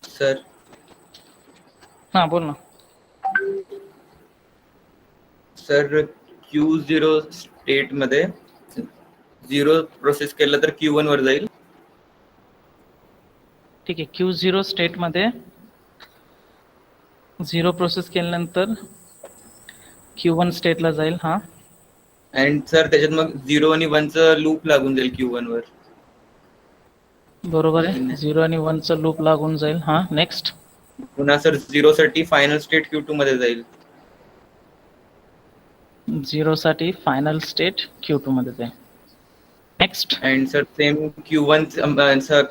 Sir हाँ बोल ना. Sir Q0 state मध्ये 0 process केलं तर Q1 वर जाईल. ठीक आहे. Q0 state मध्ये 0 प्रोसेस केल्यानंतर Q1 स्टेटला जाईल. हा, अँड सर त्याच्यात मग 0 आणि 1चं लूप लागून जाईल Q1 वर. बरोबर आहे. 0 आणि 1चं लूप लागून जाईल. हा, नेक्स्ट. पुन्हा सर 0 साठी फायनल स्टेट Q2 मध्ये जाईल. 0 साठी फायनल स्टेट Q2 मध्ये जाईल. Next. And sir same Q1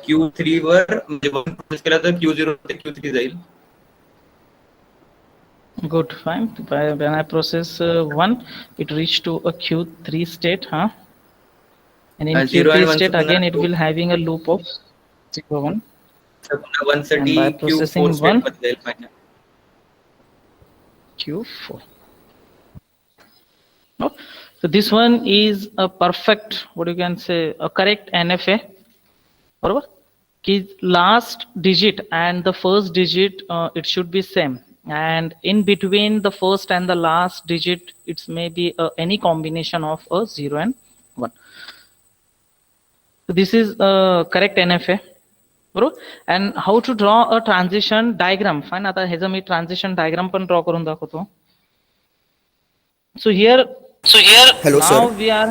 Q3 वर म्हणजे 1 प्रोसेस केला तर Q0 ते Q3 जाईल. Good, fine. When I process 1, it reach to a Q3 state, huh? And in 0 Q3 and 1 state चं again, it पुन्हा will having a loop of 0, 1. पुन्हा 1 साठी And by Q4 processing state 1, मध्ये जाईल final. Q4. No? So this one is a perfect, what you can say, a correct NFA. बरोबर? की last digit and the first digit, it should be same. And in between the first and the last digit, it's maybe any combination of a 0 and 1. So this is correct NFA. बरोबर. And how to draw a transition diagram. Fine. आता ह्याचं मी transition diagram पण draw करून दाखवतो. So here Hello, now sir. we are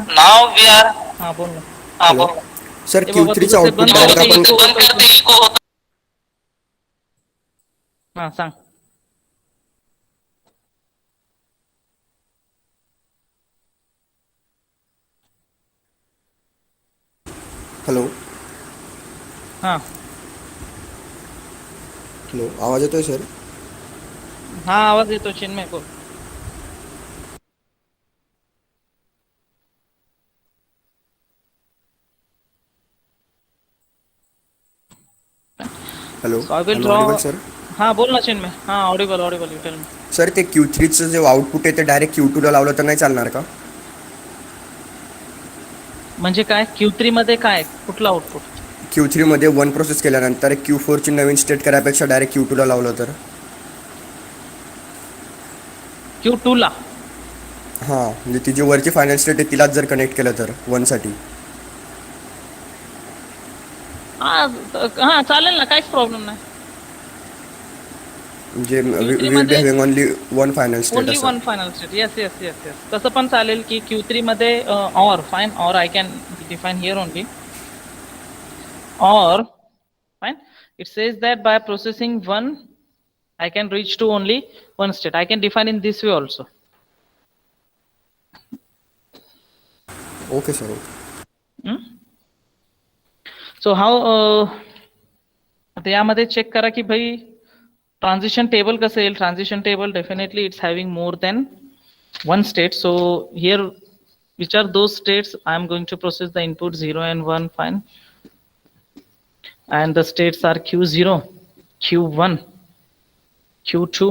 हाँ बोल ना. Hello. Sir ए बाबा Q3 चा तुझं ते आउटपुट बंद डायरेक्ट करते आपण इको होतं. हा, सांग. हॅलो हा, हॅलो आवाज येतोय सर? हा, आवाज येतो. चिन्मय बोल. Hello So I will hello draw. Audible sir? हा, बोल ना चिन्मय. हा, audible you tell me. Sir ते Q3चं जे आउटपुट आहे ते डायरेक्ट Q2 ला लावलं तर नाही चालणार का? म्हणजे काय Q3 मध्ये काय कुठला आउटपुट? Q3 मध्ये 1 प्रोसेस केल्यानंतर Q4 ची नवीन स्टेट करायपेक्षा डायरेक्ट Q2 ला लावलं तर? Q2 ला. हां, म्हणजे ती जी वरची फायनल स्टेट आहे तिलाच जर कनेक्ट केलं तर 1 साठी. हा, चालेल ना, काहीच प्रॉब्लेम नाही. म्हणजे Q3 विल बी मध्ये having only 1 final state only असं. One final state. येस. तसं पण चालेल की Q3 मध्ये or fine, or I can define here only. Or fine, it says that by processing 1, I can reach to only one state. I can define in this way also. Okay sir, okay. Hmm? So how आता यामध्ये check करा की भाई transition table कसं येईल. Transition table definitely it's having more than one state. So here which are those states I am going to process the input 0 and 1, fine. And the states are Q0, Q1, Q2,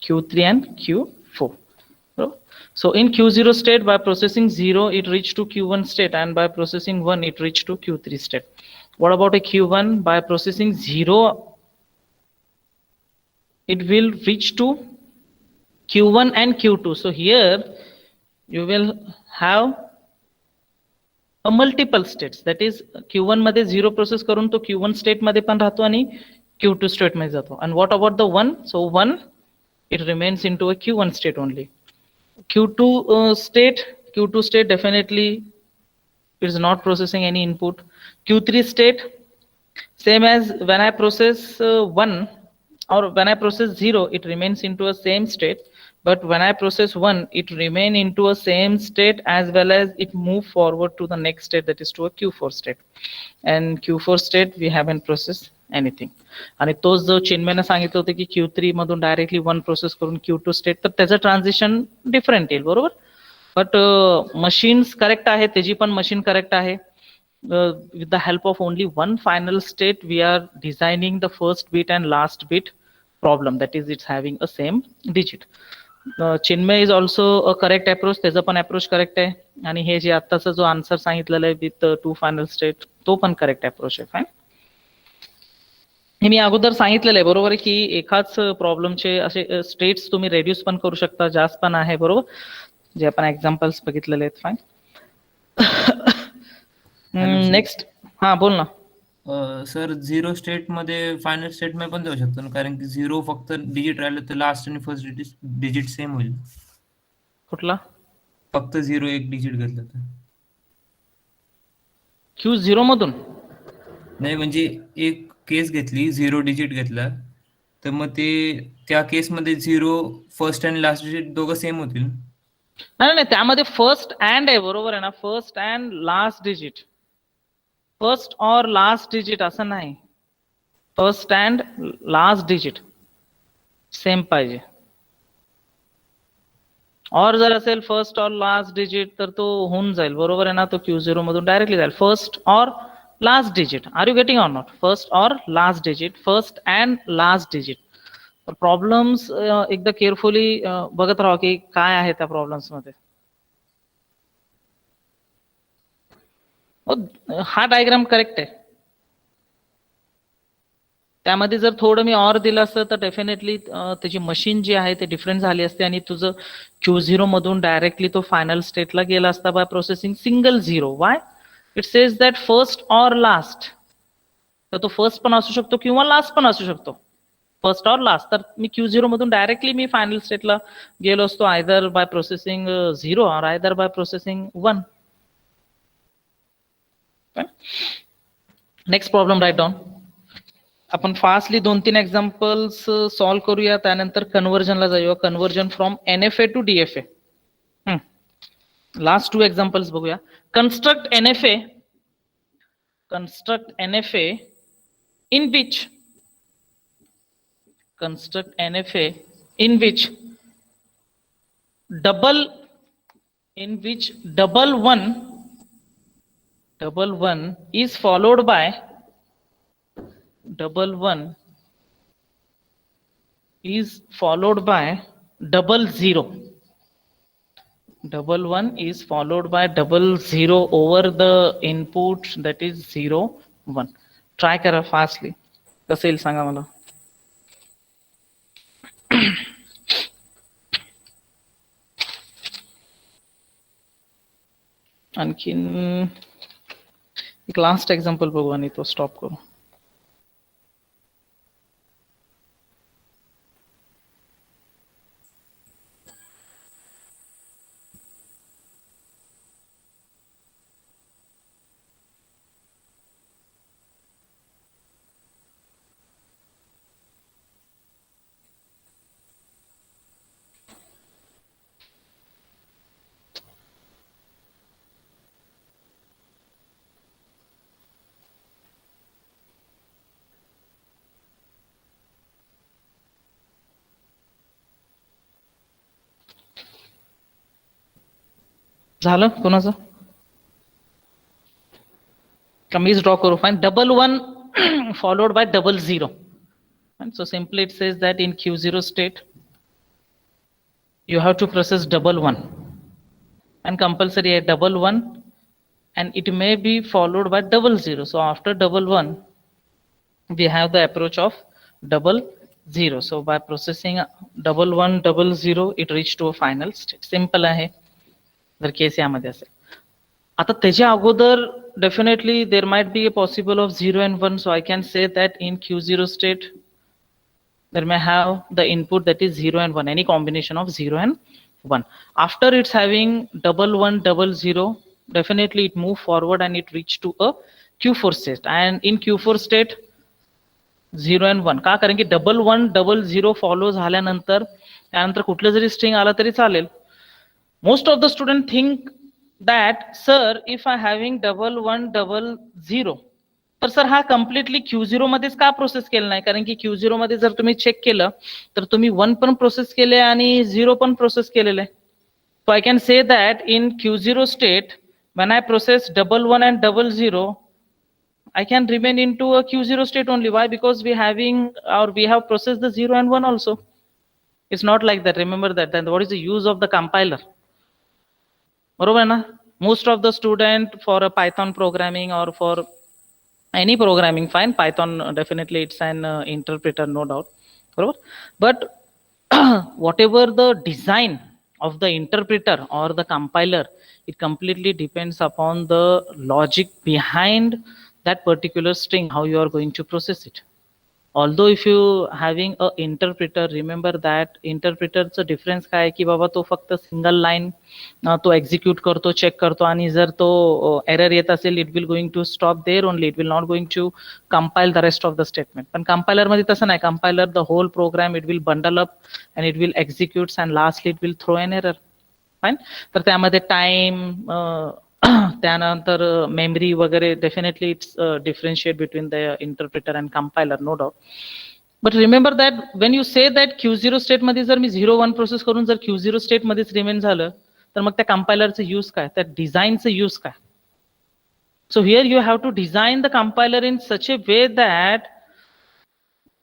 Q3 and Q4. So in Q0 state, by processing 0, it reached to Q1 state, and by processing 1, it reached to Q3 state. What about a Q1? By processing 0, it will reach to Q1 and Q2. So here you will have a multiple states. That is Q1 मध्ये 0 process करून तो Q1 state मध्ये पण राहतो आणि Q2 state मध्ये जातो. And what about the 1? So 1, it remains into a Q1 state only. Q2 state definitely is not processing any input. Q3 state, same as when I process 1 or when I process 0, it remains into a same state. But when I process 1, it remain into a same state as well as it move forward to the next state, that is to a Q4 state. And Q4 state we haven't processed anything. आणि तोच जो चिन्मयने सांगितलं होतं की Q3 मधून directly 1 process करून Q2 state, तर त्याचं ट्रान्झिशन डिफरंट येईल. बरोबर. बट मशीन्स करेक्ट आहे, त्याची पण मशीन करेक्ट आहे. With the help of only one final state, we are designing the first bit and last bit problem. That is, it's having a same digit. Chinmay is also a correct approach. त्याचा पण approach correct आहे. आणि हे जे आत्ताचा जो answer सांगितलेलं आहे with 2 final state, तो पण करेक्ट अप्रोच आहे. फाईन. हे मी अगोदर सांगितलेलं आहे. बरोबर आहे की एकाच प्रॉब्लेमचे असे स्टेट्स तुम्ही रेड्यूस पण करू शकता, जास्त पण आहे. बरोबर, जे आपण एक्झाम्पल्स बघितलेले आहेत. फाईन. नेक्स्ट. हा, बोल ना. सर 0 स्टेट मध्ये फायनल स्टेट मध्ये पण जाऊ शकतो ना, कारण की 0 फक्त डिजिट राहिलं तर लास्ट आणि फर्स्ट डिजिट सेम होईल. कुठला? फक्त 0 एक डिजिट घेतलं तर Q0 मधून? नाही, म्हणजे एक केस घेतली, 0 डिजिट घेतला, तर मग ते त्या केसमध्ये 0 फर्स्ट आणि लास्ट डिजिट दोघं सेम होतील. नाही नाही, त्यामध्ये फर्स्ट अँड आहे, बरोबर आहे ना? First and last digit, first और लास्ट डिजिट असं नाही. First and last digit same पाहिजे. और जर असेल फर्स्ट और लास्ट डिजिट तर तो होऊन जाईल, बरोबर आहे ना? तो Q0 मधून डायरेक्टली जाईल. फर्स्ट और last digit, are you getting or not? First और last digit, first and last digit. Problems एकदा केअरफुली बघत राहा की काय आहे त्या प्रॉब्लेम्स मध्ये. हा डायग्राम करेक्ट आहे. त्यामध्ये जर थोडं मी ऑर दिलं असतं तर डेफिनेटली त्याची मशीन जी आहे ते डिफरंट झाली असते आणि तुझं Q0 मधून डायरेक्टली तो फायनल स्टेटला गेला असता by processing single zero. Why? It says that first or last. तर तो फर्स्ट पण असू शकतो किंवा लास्ट पण असू शकतो. First or last. तर मी Q0 मधून डायरेक्टली मी फायनल स्टेटला गेलो असतो आयदर बाय प्रोसेसिंग 0 और either by processing 1. Next problem write down. आपण फास्टली 2-3 एक्झाम्पल्स सॉल्व्ह करूया, त्यानंतर कन्व्हर्जनला जाऊया. Conversion from NFA to DFA. Last 2 examples बघूया. Construct NFA. Construct NFA in which double one is followed by double zero. Double one is followed by double zero over the input, that is 0 1. Try करा fastly, कसं येईल सांगा मला. आणखीन एक last example बघू आणि तो स्टॉप करू. झालं कोणाचं? मीच ड्रॉ करू. Fine. double one followed by double zero. And so simply it says that in Q0 state you have to process double one and compulsory a double one, and it may be followed by double zero. So after double one we have the approach of double zero. So by processing double one double zero it reached to a final state. Simple आहे जर case यामध्ये असेल. आता त्याच्या अगोदर definitely there might be a possible of 0 and 1. So I can say that in Q0 state there may have the input that is 0 and 1, any combination of 0 and 1. After it's having double one double zero, definitely it move forward and it reach to a Q4 state. And in Q4 state 0 and 1 का? कारण की double one double zero follow झाल्यानंतर त्यानंतर कुठलं जरी string आला तरी चालेल. Most of the student think that sir if I having double one double zero, तर सर हा कम्प्लिटली Q0 मध्येच का प्रोसेस केलं नाही? कारण की Q0 मध्ये जर तुम्ही चेक केलं तर तुम्ही 1 पण प्रोसेस केले आणि 0 पण प्रोसेस केलेले. So I can say that in Q0 state when I process double one and double zero, I can remain into a Q0 state only. Why? Because we have processed the 0 and 1 also. It's not like that. Remember that. Then what is the use of the compiler? बरोबर ना? Most of the student for a Python programming or for any programming, fine. Python definitely it's an interpreter, no doubt. बरोबर? But whatever the design of the interpreter or the compiler, it completely depends upon the logic behind that particular string, how you are going to process it. although if you having a interpreter, remember that interpreterचं difference काय आहे की बाबा तो फक्त single line तो execute करतो, check करतो, आणि जर तो एरर येत असेल it will going to stop there only, it will not going to compile the rest of the statement. पण कंपायलर मध्ये तसं नाही, compiler the whole program it will bundle up and it will executes and lastly it will throw an error. Fine. तर त्यामध्ये time, त्यानंतर memory वगैरे definitely it's differentiate between the interpreter and compiler, no doubt. But remember that when you say that Q0 state मध्ये जर मी 0-1 process करून जर Q0 state मध्येच remain झालं तर मग त्या कंपायलरचं यूज काय, त्या डिझाईनचं यूज काय? So here you have to design the compiler in such a way that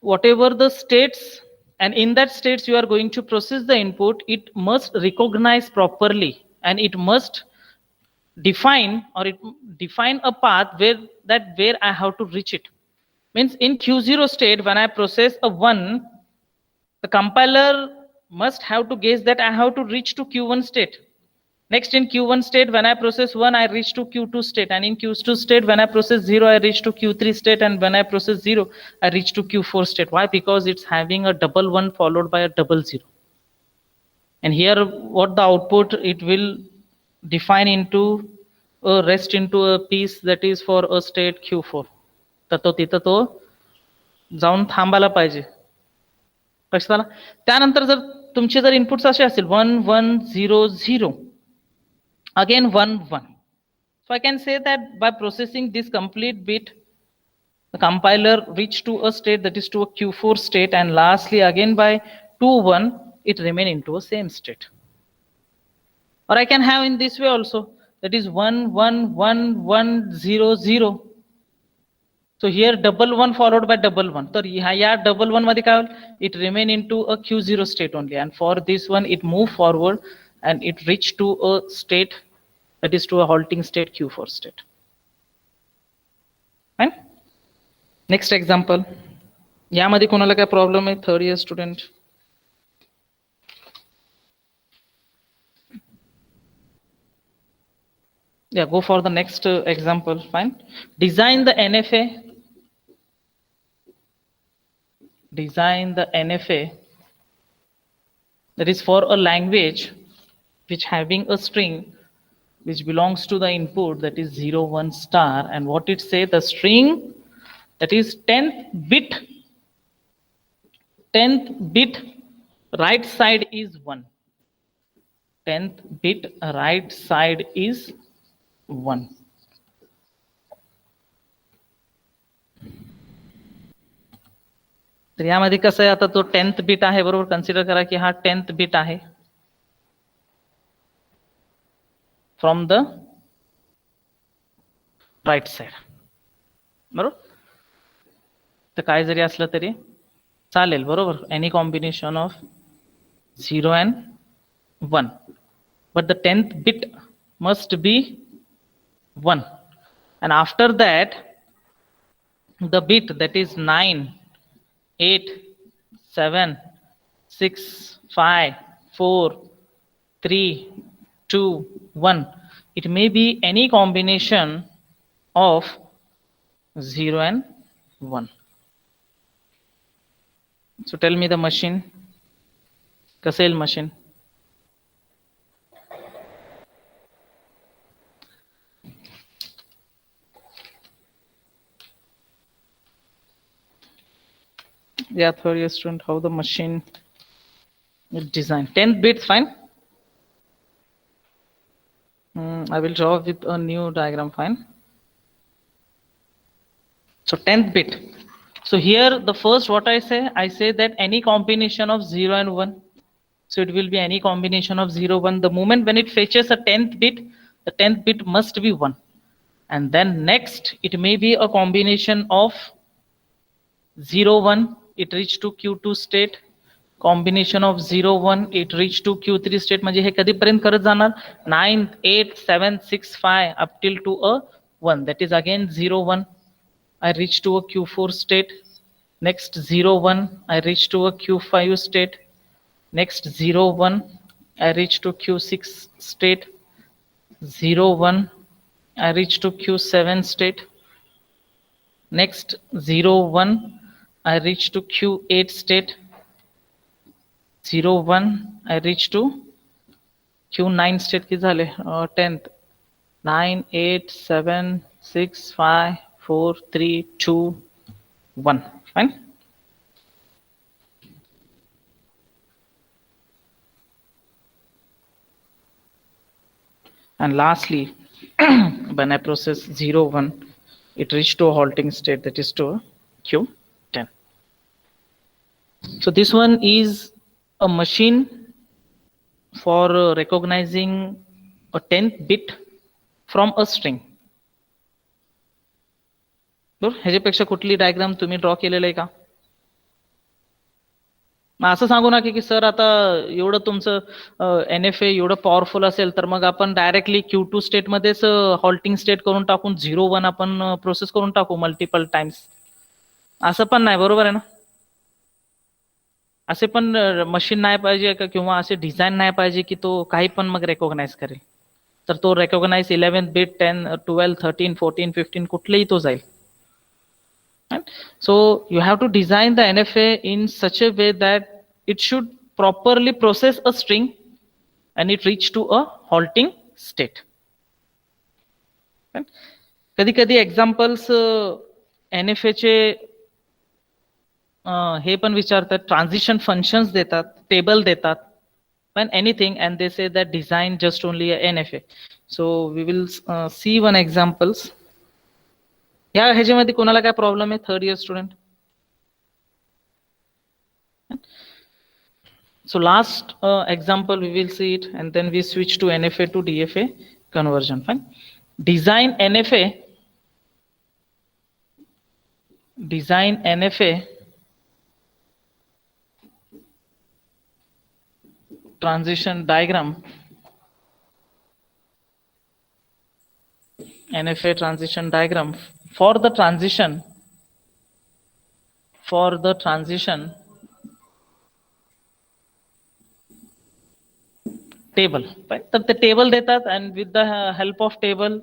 whatever the states, and in that states you are going to process the input, it must recognize properly and it must define, or it define a path where I have to reach it. Means in Q0 state when I process a 1, the compiler must have to guess that I have to reach to Q1 state. Next in Q1 state when I process 1 I reach to Q2 state, and in Q2 state when I process 0 I reach to Q3 state, and when I process 0 I reach to Q4 state. Why? Because it's having a double 1 followed by a double 0. And here what the output it will define into a rest into a piece that is for a state Q4. तर तो तिथं तो जाऊन थांबायला पाहिजे. लक्षात आलं? त्यानंतर जर तुमचे जर इनपुट्स असे असतील 1 1 0 0 again 1 1, so I can say that by processing this complete bit the compiler reach to a state that is to a Q4 state, and lastly again by 2 1 it remain into a same state. Or I can have in this way also, that is 1 1 1 1 0 0. So here double 1 followed by double 1, तर ह्या double 1 मध्ये काय होईल, it remain into a Q0 state only, and for this one it move forward and it reach to a state that is to a halting state Q4 state. Fine. Next example. यामध्ये कोणाला काय problem आहे? Third year student. Yeah, go for the next example. Fine. Design the NFA. Design the NFA that is for a language which having a string which belongs to the input that is 0 1 star, and what it say, the string that is 10th bit right side is 1. 10th bit right side is 1. तर यामध्ये कसं आहे, आता तो 10th bit आहे बरोबर, consider करा की हा 10th बिट आहे फ्रॉम द राईट साइड, बरोबर. तर काय जरी असलं तरी चालेल, बरोबर, any combination of 0 and 1, but the 10th bit must be 1, and after that the bit that is 9 8 7 6 5 4 3 2 1, it may be any combination of 0 and 1. So tell me the machine. Kasel machine. Yeah, third year student, how the machine is designed. 10th bits, fine. I will draw with a new diagram, fine. So 10th bit. So here the first what I say that any combination of 0 and 1. So it will be any combination of 0 1. The moment when it fetches a 10th bit, the 10th bit must be 1. And then next it may be a combination of 0 1, it reach to Q2 state, combination of 0 1, it reach to Q3 state. म्हणजे हे कधीपर्यंत करत जाणार, 9 8 7 6 5 up till to a 1, that is again 0 1, I reach to a Q4 state. Next 0 1, I reach to a Q5 state. Next 0 1, I reach to Q6 state. 0 1, I reach to Q7 state. Next 0 1, I reach to Q8 state. 0 1 I reach to Q9 state की झाले 10th 9 8 7 6 5 4 3 2 1 fine. And lastly, when I process 0 1, it reached to a halting state, that is to a Q10. So this one is a machine for recognizing a 10th bit from a string. बरोबर, ह्याच्यापेक्षा कुठली diagram तुम्ही draw केलेलं आहे का? मग असं सांगू नका की सर आता एवढं तुमचं NFA एवढं पॉवरफुल असेल तर मग आपण डायरेक्टली Q2 स्टेट मध्येच हॉल्टिंग स्टेट करून टाकून 0 1 आपण प्रोसेस करून टाकू मल्टिपल टाइम्स. असं पण नाही, बरोबर आहे ना? असे पण मशीन नाही पाहिजे का किंवा असे डिझाईन नाही पाहिजे की तो काही पण मग रेकॉग्नाइज करेल. तर तो रेकॉग्नाइज 11th बिट 10 12 13 14 15 कुठलेही तो जाईल. So you have to design the NFA in such a way that it should properly process a string and it reach to a halting state. कधी कधी एक्झाम्पल्स NFA चे हे पण विचारतात, ट्रान्झिशन फंक्शन्स देतात, table देतात, पण anything and they say that design just only a NFA. So we will see one examples. या ह्याच्यामध्ये कोणाला काय प्रॉब्लेम आहे? Third year student. So last example we will see it and then we switch to NFA to DFA conversion. Fine. Design NFA transition diagram. NFA transition diagram for the transition table, right? तर ते table देतात and with the help of table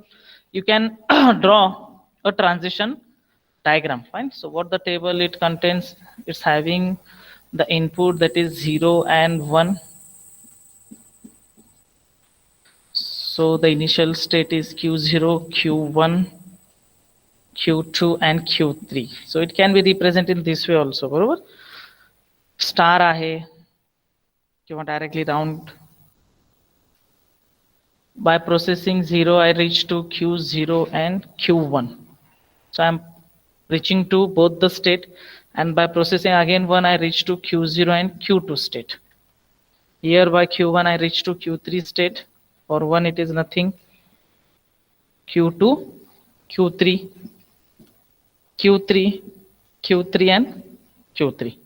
you can draw a transition diagram. Fine. So what the table it contains, it's having the input that is 0 and 1. So the initial state is Q0, Q1, Q2 and Q3. So it can be represented in this way also, बरोबर? Star आहे किंवा directly round. By processing 0, I reach to Q0 and Q1. So I'm reaching to both the state, and by processing again 1, I reach to Q0 and Q2 state. Here by Q1, I reach to Q3 state. For 1, it is nothing. Q2, Q3, Q3, Q3 and Q3.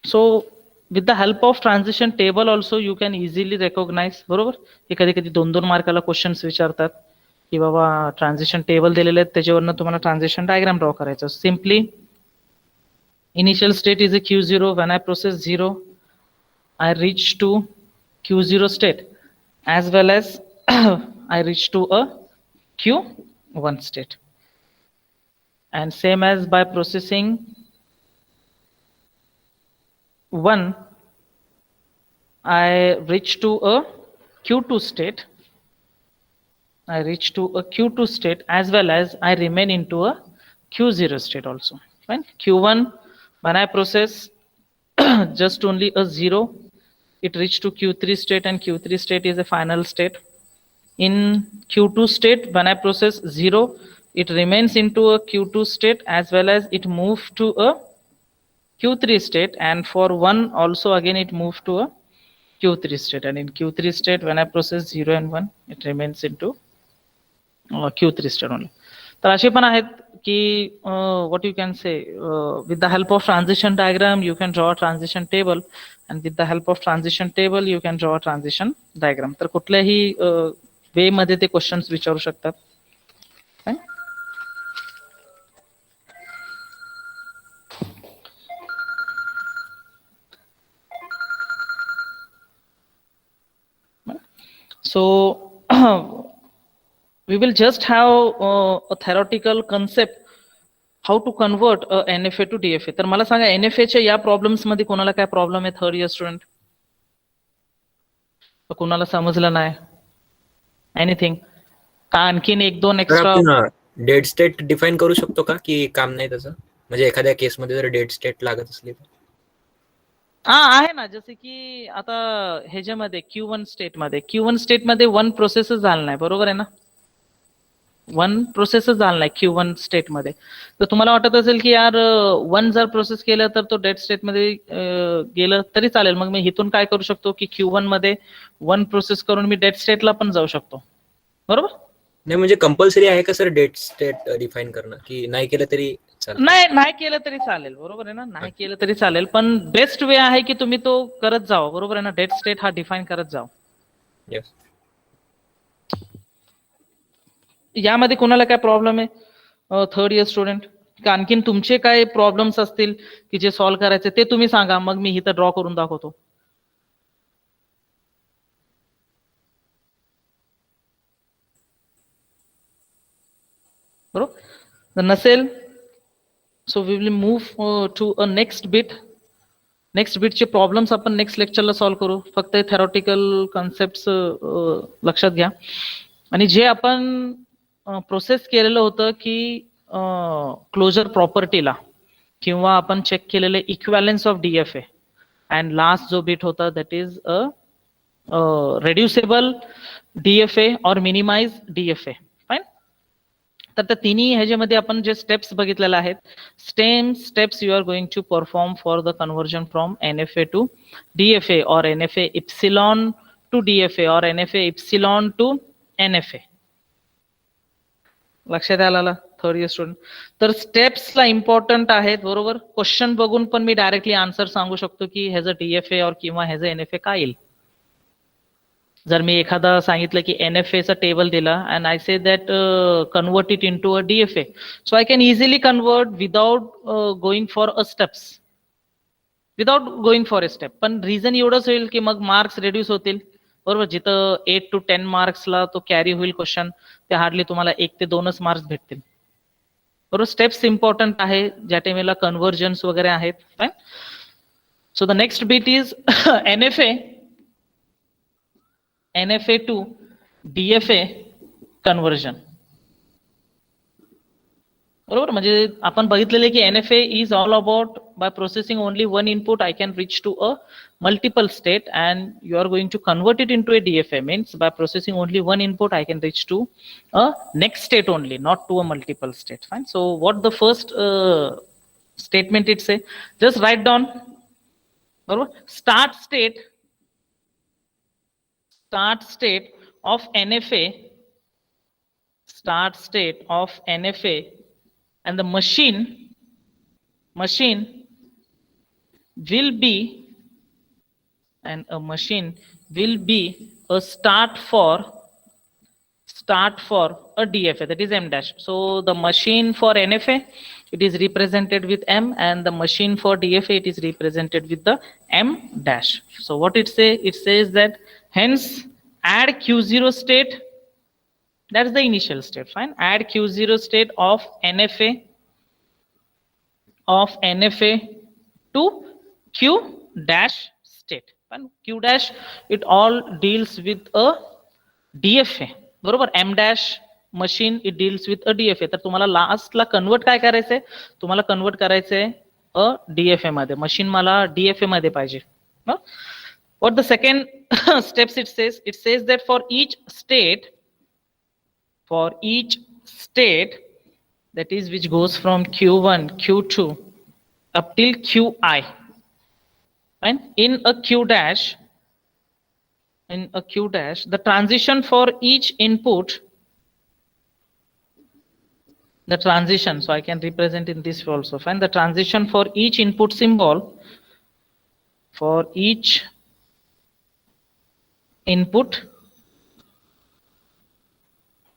So with the help of transition table also you can easily recognize, बरोबर? हे कधी कधी 2-2 मार्काला questions विचारतात की बाबा transition table दिलेले आहेत त्याच्यावरनं तुम्हाला transition diagram draw करायचं. Simply initial state is a Q0. when I process 0, I reach to Q0 state as well as I reach to a Q1 state. And same as by processing 1, I reach to a Q2 state. I reach to a Q2 state as well as I remain into a Q0 state also. Fine. Q1, when I process just only a 0, it reached to Q3 state and Q3 state is a final state. In Q2 state, when I process 0, it remains into a Q2 state as well as it moves to a Q3 state, and for 1 also again it moved to a Q3 state, and in Q3 state when I process 0 and 1, it remains into Q3 state only. तर असे पण आहेत की what you can say, with the help of transition diagram you can draw a transition table, and with the help of transition table you can draw a transition diagram. तर कुठल्याही वे मध्ये ते questions विचारू शकतात. So we will just have a theoretical concept how to convert NFA to DFA. तर मला सांगा NFA च्या या प्रॉब्लेम्स मध्ये कोणाला काय प्रॉब्लेम आहे थर्ड इयर स्टुडंट? कोणाला समजलं नाही एनिथिंग? का आणखीन एक दोन एक्स्ट्रा? आपण डेड स्टेट डिफाईन करू शकतो का की काम नाही त्याचं? म्हणजे एखाद्या केसमध्ये जर डेड स्टेट लागत असली तर हा आहे ना, जसे की आता ह्याच्यामध्ये Q1 स्टेट मध्ये वन प्रोसेसच झालं नाही, बरोबर आहे ना? वन प्रोसेसच झालं नाही Q1 स्टेट मध्ये. तर तुम्हाला वाटत असेल की यार वन जर प्रोसेस केलं तर तो डेड स्टेट मध्ये गेलं तरी चालेल, मग मी इथून काय करू शकतो की Q1 मध्ये वन प्रोसेस करून मी डेड स्टेटला पण जाऊ शकतो, बरोबर? नाही म्हणजे कंपल्सरी आहे का सर डेड स्टेट डिफाईन करणं, की नाही केलं तरी चालेल? नाही केलं तरी चालेल, बरोबर आहे ना? नाही केलं तरी चालेल, पण बेस्ट वे आहे की तुम्ही तो करत जावा, बरोबर आहे ना? डेड स्टेट हा डिफाईन करत जावा. Yes. यामध्ये कोणाला काय प्रॉब्लेम आहे थर्ड इयर स्टुडंट? का आणखीन तुमचे काय प्रॉब्लेम्स असतील की जे सॉल्व्ह करायचे ते तुम्ही सांगा, मग मी इथं ड्रॉ करून दाखवतो. बरोबर? जर नसेल so we will move to a next bit. Next बिटचे प्रॉब्लेम्स आपण नेक्स्ट लेक्चरला सॉल्व्ह करू. फक्त थेरॉटिकल कॉन्सेप्ट्स लक्षात घ्या. आणि जे आपण प्रोसेस केलेलं होतं की क्लोजर प्रॉपर्टीला, किंवा आपण चेक केलेले equivalence of DFA, and last जो बिट होता that is a reducible DFA or minimize DFA. Fine. तर त्या तिन्ही ह्याच्यामध्ये आपण जे स्टेप्स बघितलेले आहेत, same steps you are going to perform for the conversion from NFA to DFA or NFA epsilon to DFA or NFA epsilon to NFA. लक्षात आलं थर्ड इयर स्टुडंट? तर स्टेप्सला इम्पॉर्टंट आहेत, बरोबर? क्वेश्चन बघून पण मी डायरेक्टली आन्सर सांगू शकतो की ह्याचं DFA और किंवा ह्याचं NFA काय येईल. जर मी एखादा सांगितलं की NFA चा टेबल दिला and I say that convert it into a DFA, so I can easily convert without going for a steps, without going for a step. पण रिझन एवढंच होईल की मग मार्क्स रेड्यूस होतील, बरोबर? जिथं 8 to 10 मार्क्सला तो कॅरी होईल क्वेश्चन, ते हार्डली तुम्हाला 1 ते 2च मार्क्स भेटतील, बरोबर? स्टेप्स इम्पॉर्टंट आहे ज्या टाइमला कन्वर्जन्स वगैरे आहेत. Fine. So the next bit is NFA to DFA conversion, बरोबर? म्हणजे आपण बघितलेले की NFA is all about by processing only one input I can reach to a multiple state, and you are going to convert it into a DFA, means by processing only one input I can reach to a next state only, not to a multiple state. Fine. So what the first statement it say, just write down, start state of NFA, start state of NFA, and the machine will be, and a machine will be a start for a DFA, that is M dash. So the machine for NFA, it is represented with M, and the machine for DFA, it is represented with the M dash. So what it say? It says that hence add Q0 state, that's the initial state. Fine. Add Q0 state of NFA to Q dash state. And Q dash, it all deals with a DFA, बरोबर? M dash machine, it deals with a DFA. तर तुम्हाला लास्टला convert काय करायचंय? तुम्हाला convert करायचंय अ DFA मध्ये. Machine मला DFA मध्ये पाहिजे. What the second steps it says? It says that for each state that is which goes from Q1, Q2 up till Qi. And in a Q dash, the transition for each input, the transition, so I can represent in this way also. Find the transition for each input symbol, for each input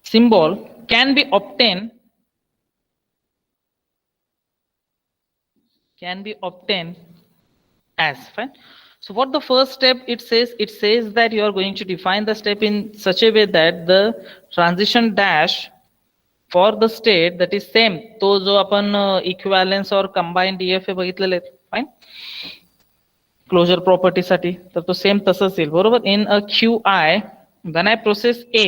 symbol can be obtained as. Fine. So what the first step it says that you are going to define the step in such a way that the transition dash for the state that is same, तो जो आपण equivalence और combine DFA बघितलेले आहेत, fine, closure property साठी, तर तो same तसंच येईल, बरोबर. In a queue I when I process A,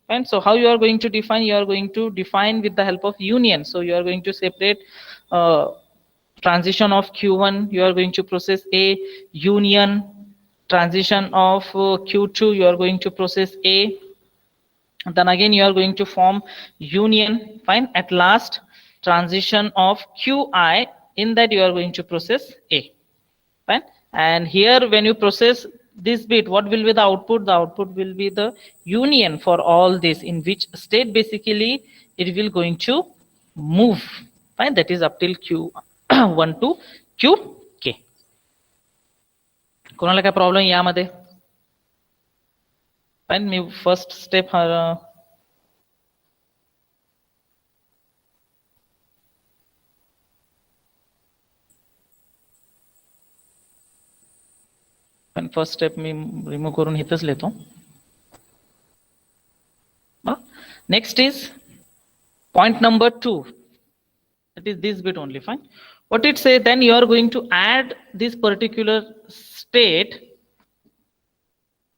fine, so how you are going to define? You are going to define with the help of union. So you are going to separate transition of Q1, you are going to process A, union transition of Q2, you are going to process A, and then again you are going to form union, fine, at last transition of Qi, in that you are going to process A, fine. And here when you process this bit, what will be the output? The output will be the union for all this, in which state basically it will going to move, fine, that is up till Q1 to Qk. कोणाला काय problem यामध्ये? Fine, मी first step first step मी remove करून इथंच लिहितो. Next is point number 2, that is this bit only, fine. What it say, then you are going to add this particular state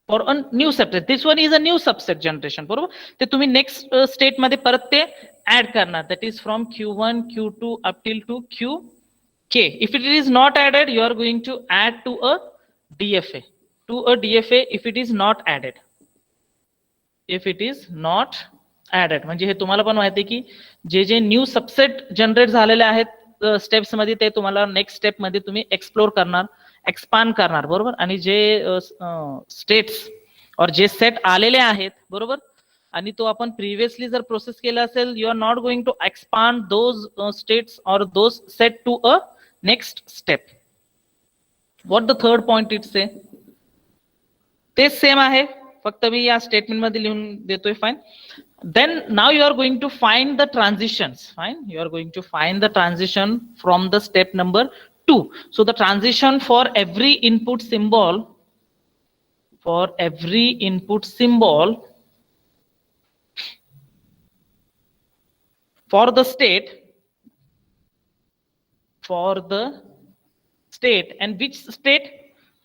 for a new subset. This one is a new subset generation, बरोबर. ते तुम्ही next state मध्ये परत ते add करणार, that is from Q1, Q2 up till to Qk. If it is not added, you are going to add to a DFA. To a DFA if it is not added. If it is not added, म्हणजे हे तुम्हाला पण माहिती आहे की जे जे new subset generate झालेले आहेत steps मध्ये, ते तुम्हाला नेक्स्ट स्टेप मध्ये तुम्ही एक्सप्लोर करणार, एक्सपांड करणार, बरोबर. आणि जे स्टेट्स और जे सेट आलेले आहेत, बरोबर, आणि तो आपण प्रिव्हियसली जर प्रोसेस केला असेल, you are not going to expand those states और those set to a next step. What the third point it say, तेच सेम आहे, फक्त मी या स्टेटमेंट मध्ये लिहून देतोय, fine. Then now you are going to find the transitions, fine, you are going to find the transition from the step number 2. So the transition for every input symbol, for every input symbol for the state, for the state, and which state?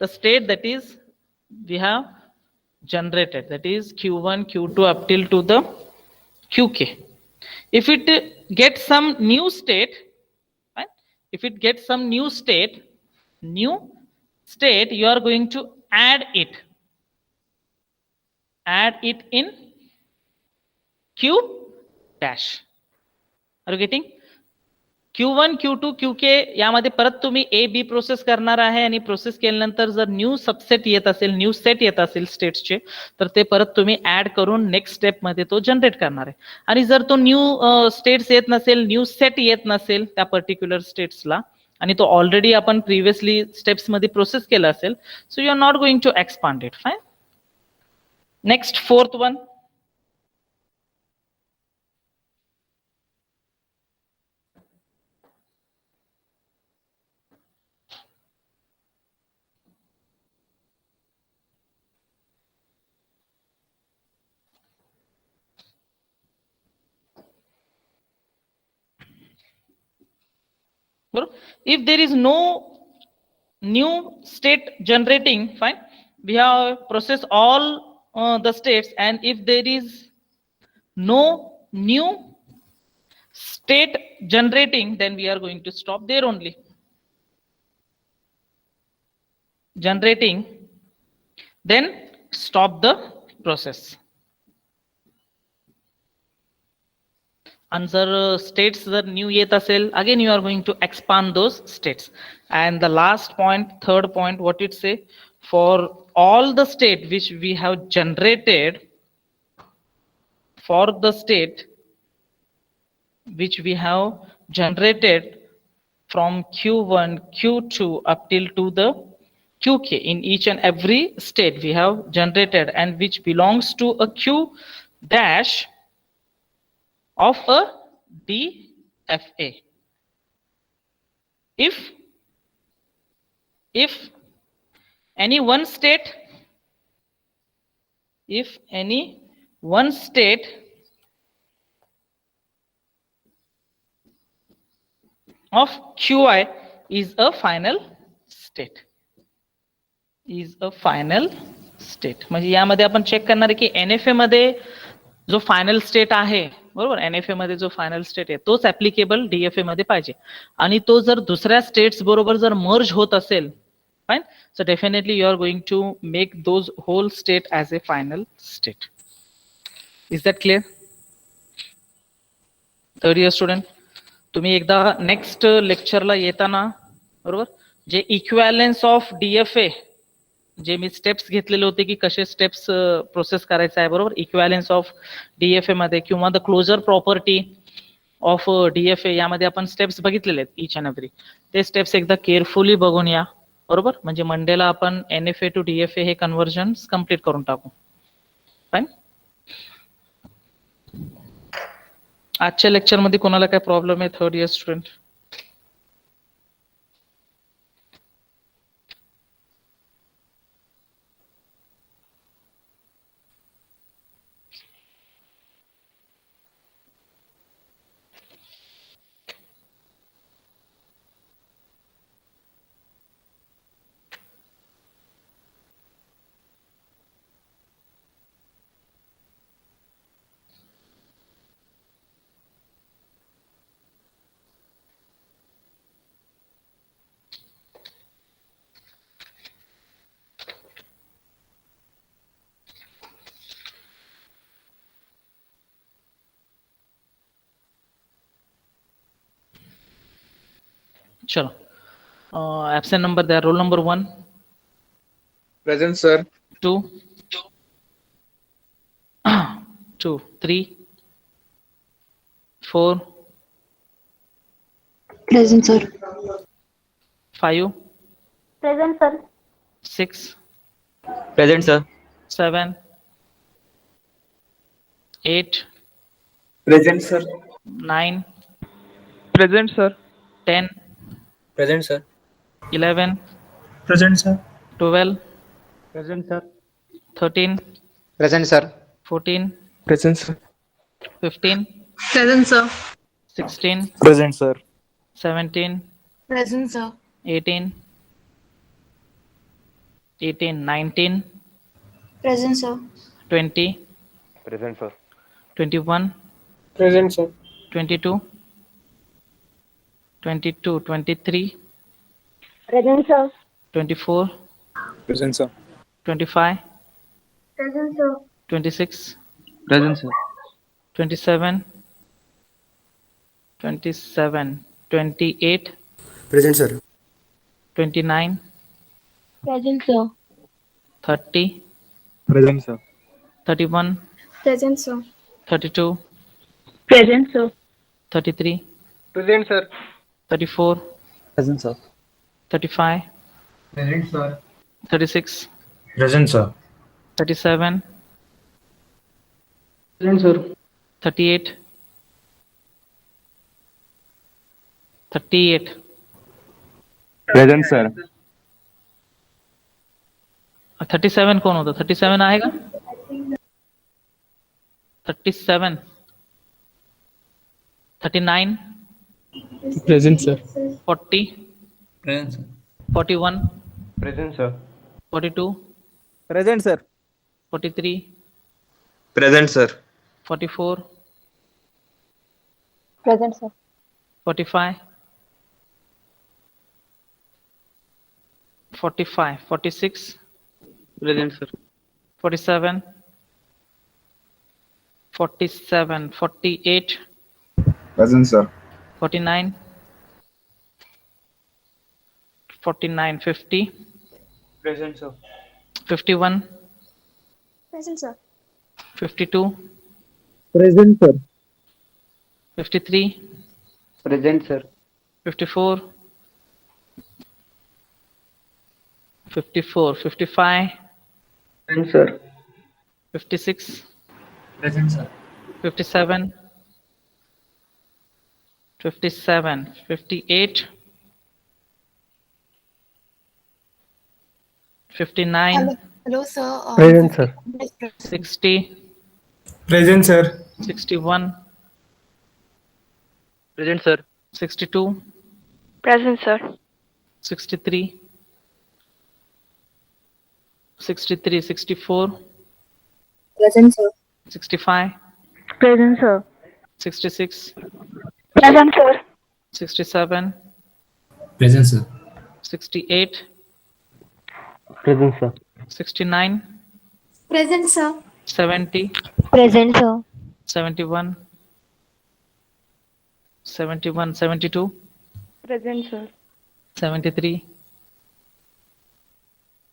The state that is we have generated, that is Q1, Q2 up till to the Qk. If it gets some new state, right? If it gets some new state, you are going to add it in Q dash. Are you getting? Q1, Q2, Qk यामध्ये परत तुम्ही A B process करणार आहे, आणि process केल्यानंतर जर new subset येत असेल, न्यू सेट येत असेल स्टेट्सचे, तर ते परत तुम्ही ऍड करून नेक्स्ट स्टेप मध्ये तो जनरेट करणार आहे. आणि जर तो न्यू स्टेट्स येत नसेल, न्यू सेट येत नसेल त्या पर्टिक्युलर स्टेट्सला, आणि तो ऑलरेडी आपण प्रिव्हियसली स्टेप्स मध्ये प्रोसेस केला असेल, so you are not going to expand it, fine. Next fourth one, if there is no new state generating, fine, we have processed all the states, and if there is no new state generating, then we are going to stop there only. Generating, then stop the process. And जर states जर new येत असेल, again you are going to expand those states. And the last point, third point, what it say, for all the state which we have generated, for the state which we have generated from Q1, Q2 up till to the Qk, in each and every state we have generated, and which belongs to a Q dash of a DFA. If any one state, of qi is a final state. म्हणजे यामध्ये आपण check करणार आहे की NFA मध्ये जो final state आहे, बरोबर, NFA मध्ये जो फायनल स्टेट आहे तोच ऍप्लिकेबल DFA मध्ये पाहिजे, आणि तो जर दुसऱ्या स्टेट्स बरोबर जर मर्ज होत असेल, fine, so definitely you are going to make those whole state as a final state. Is that clear? Third year student, तुम्ही एकदा नेक्स्ट लेक्चरला येताना, बरोबर, जे इक्विव्हॅलन्स ऑफ DFA, जे मी स्टेप्स घेतलेले होते की कसे स्टेप्स प्रोसेस करायचं आहे, बरोबर, इक्विव्हॅलन्स ऑफ DFA मध्ये किंवा the closure property of DFA, यामध्ये आपण स्टेप्स बघितलेले आहेत इच अँड एव्हरी. ते स्टेप्स एकदा केअरफुली बघून या, बरोबर, म्हणजे मंडेला आपण NFA टू DFA हे कन्व्हर्जन कम्प्लीट करून टाकू. फाईन. आजच्या लेक्चर मध्ये कोणाला काय प्रॉब्लेम आहे थर्ड इयर स्टुडंट? चलो, एब्सेंट नंबर द्या. Roll number 1, Present, sir. 2, 3, 4, Present, sir. 5, Present, sir. 6, present sir. 7, 8, Present, sir. 9, Present, sir. 10, present sir. 11, present sir. 12, Present, sir. 13, Present, sir. 14, Present, sir. 15, Present, sir. 16, Present, sir. 17, Present, sir. 18, 19, Present, sir. 20, Present, sir. 21, Present, sir. 22, 23, Present, sir. 24, Present, sir. 25, Present, sir. 26, Present, sir. 27, 28, Present, sir. 29, Present, sir. 30, Present, sir. 31, Present, sir. 32, Present, sir. 33, Present, sir. 34, Present, sir. 35, Present, sir. 36, present sir. 37, Present, sir. 38, 38, Present, sir. 37 कोण होतं? 37 आहे का? 37, 39, Present, sir. 40, Present, sir. 41, Present, sir. 42, Present, sir. 43, Present, sir. 44, Present, sir. 45, 45, 46, Present, sir. 47, 47, 48, Present, sir. 49, 49, 50, Present, sir. 51, Present, sir. 52, Present, sir. 53, Present, sir. 54, 54, 55, Present, sir. 56, present sir. 57, 57, 58, 59, Hello, sir. Present, sir. 60, present sir. 61, Present, sir. 62, Present, sir. 63, 64, Present, sir. 65, Present, sir. 66, Present, sir. 67, Present, sir. 68, Present, sir. 69, Present, sir. 70, Present, sir. 71, 71, 72, Present, sir. 73,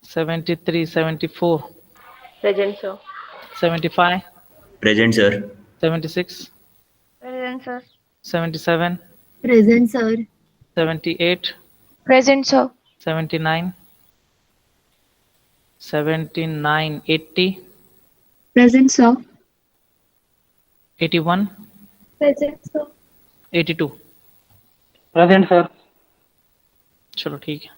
73, 74, Present, sir. 75, Present, sir. 76, Present, sir. 77, Present, sir. 78, Present, sir. 79, 79, 80, Present, sir. 81, Present, sir. 82. Present, sir. चलो ठीक है.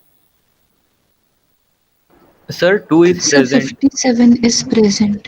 Sir, 2 is present. 57 is present.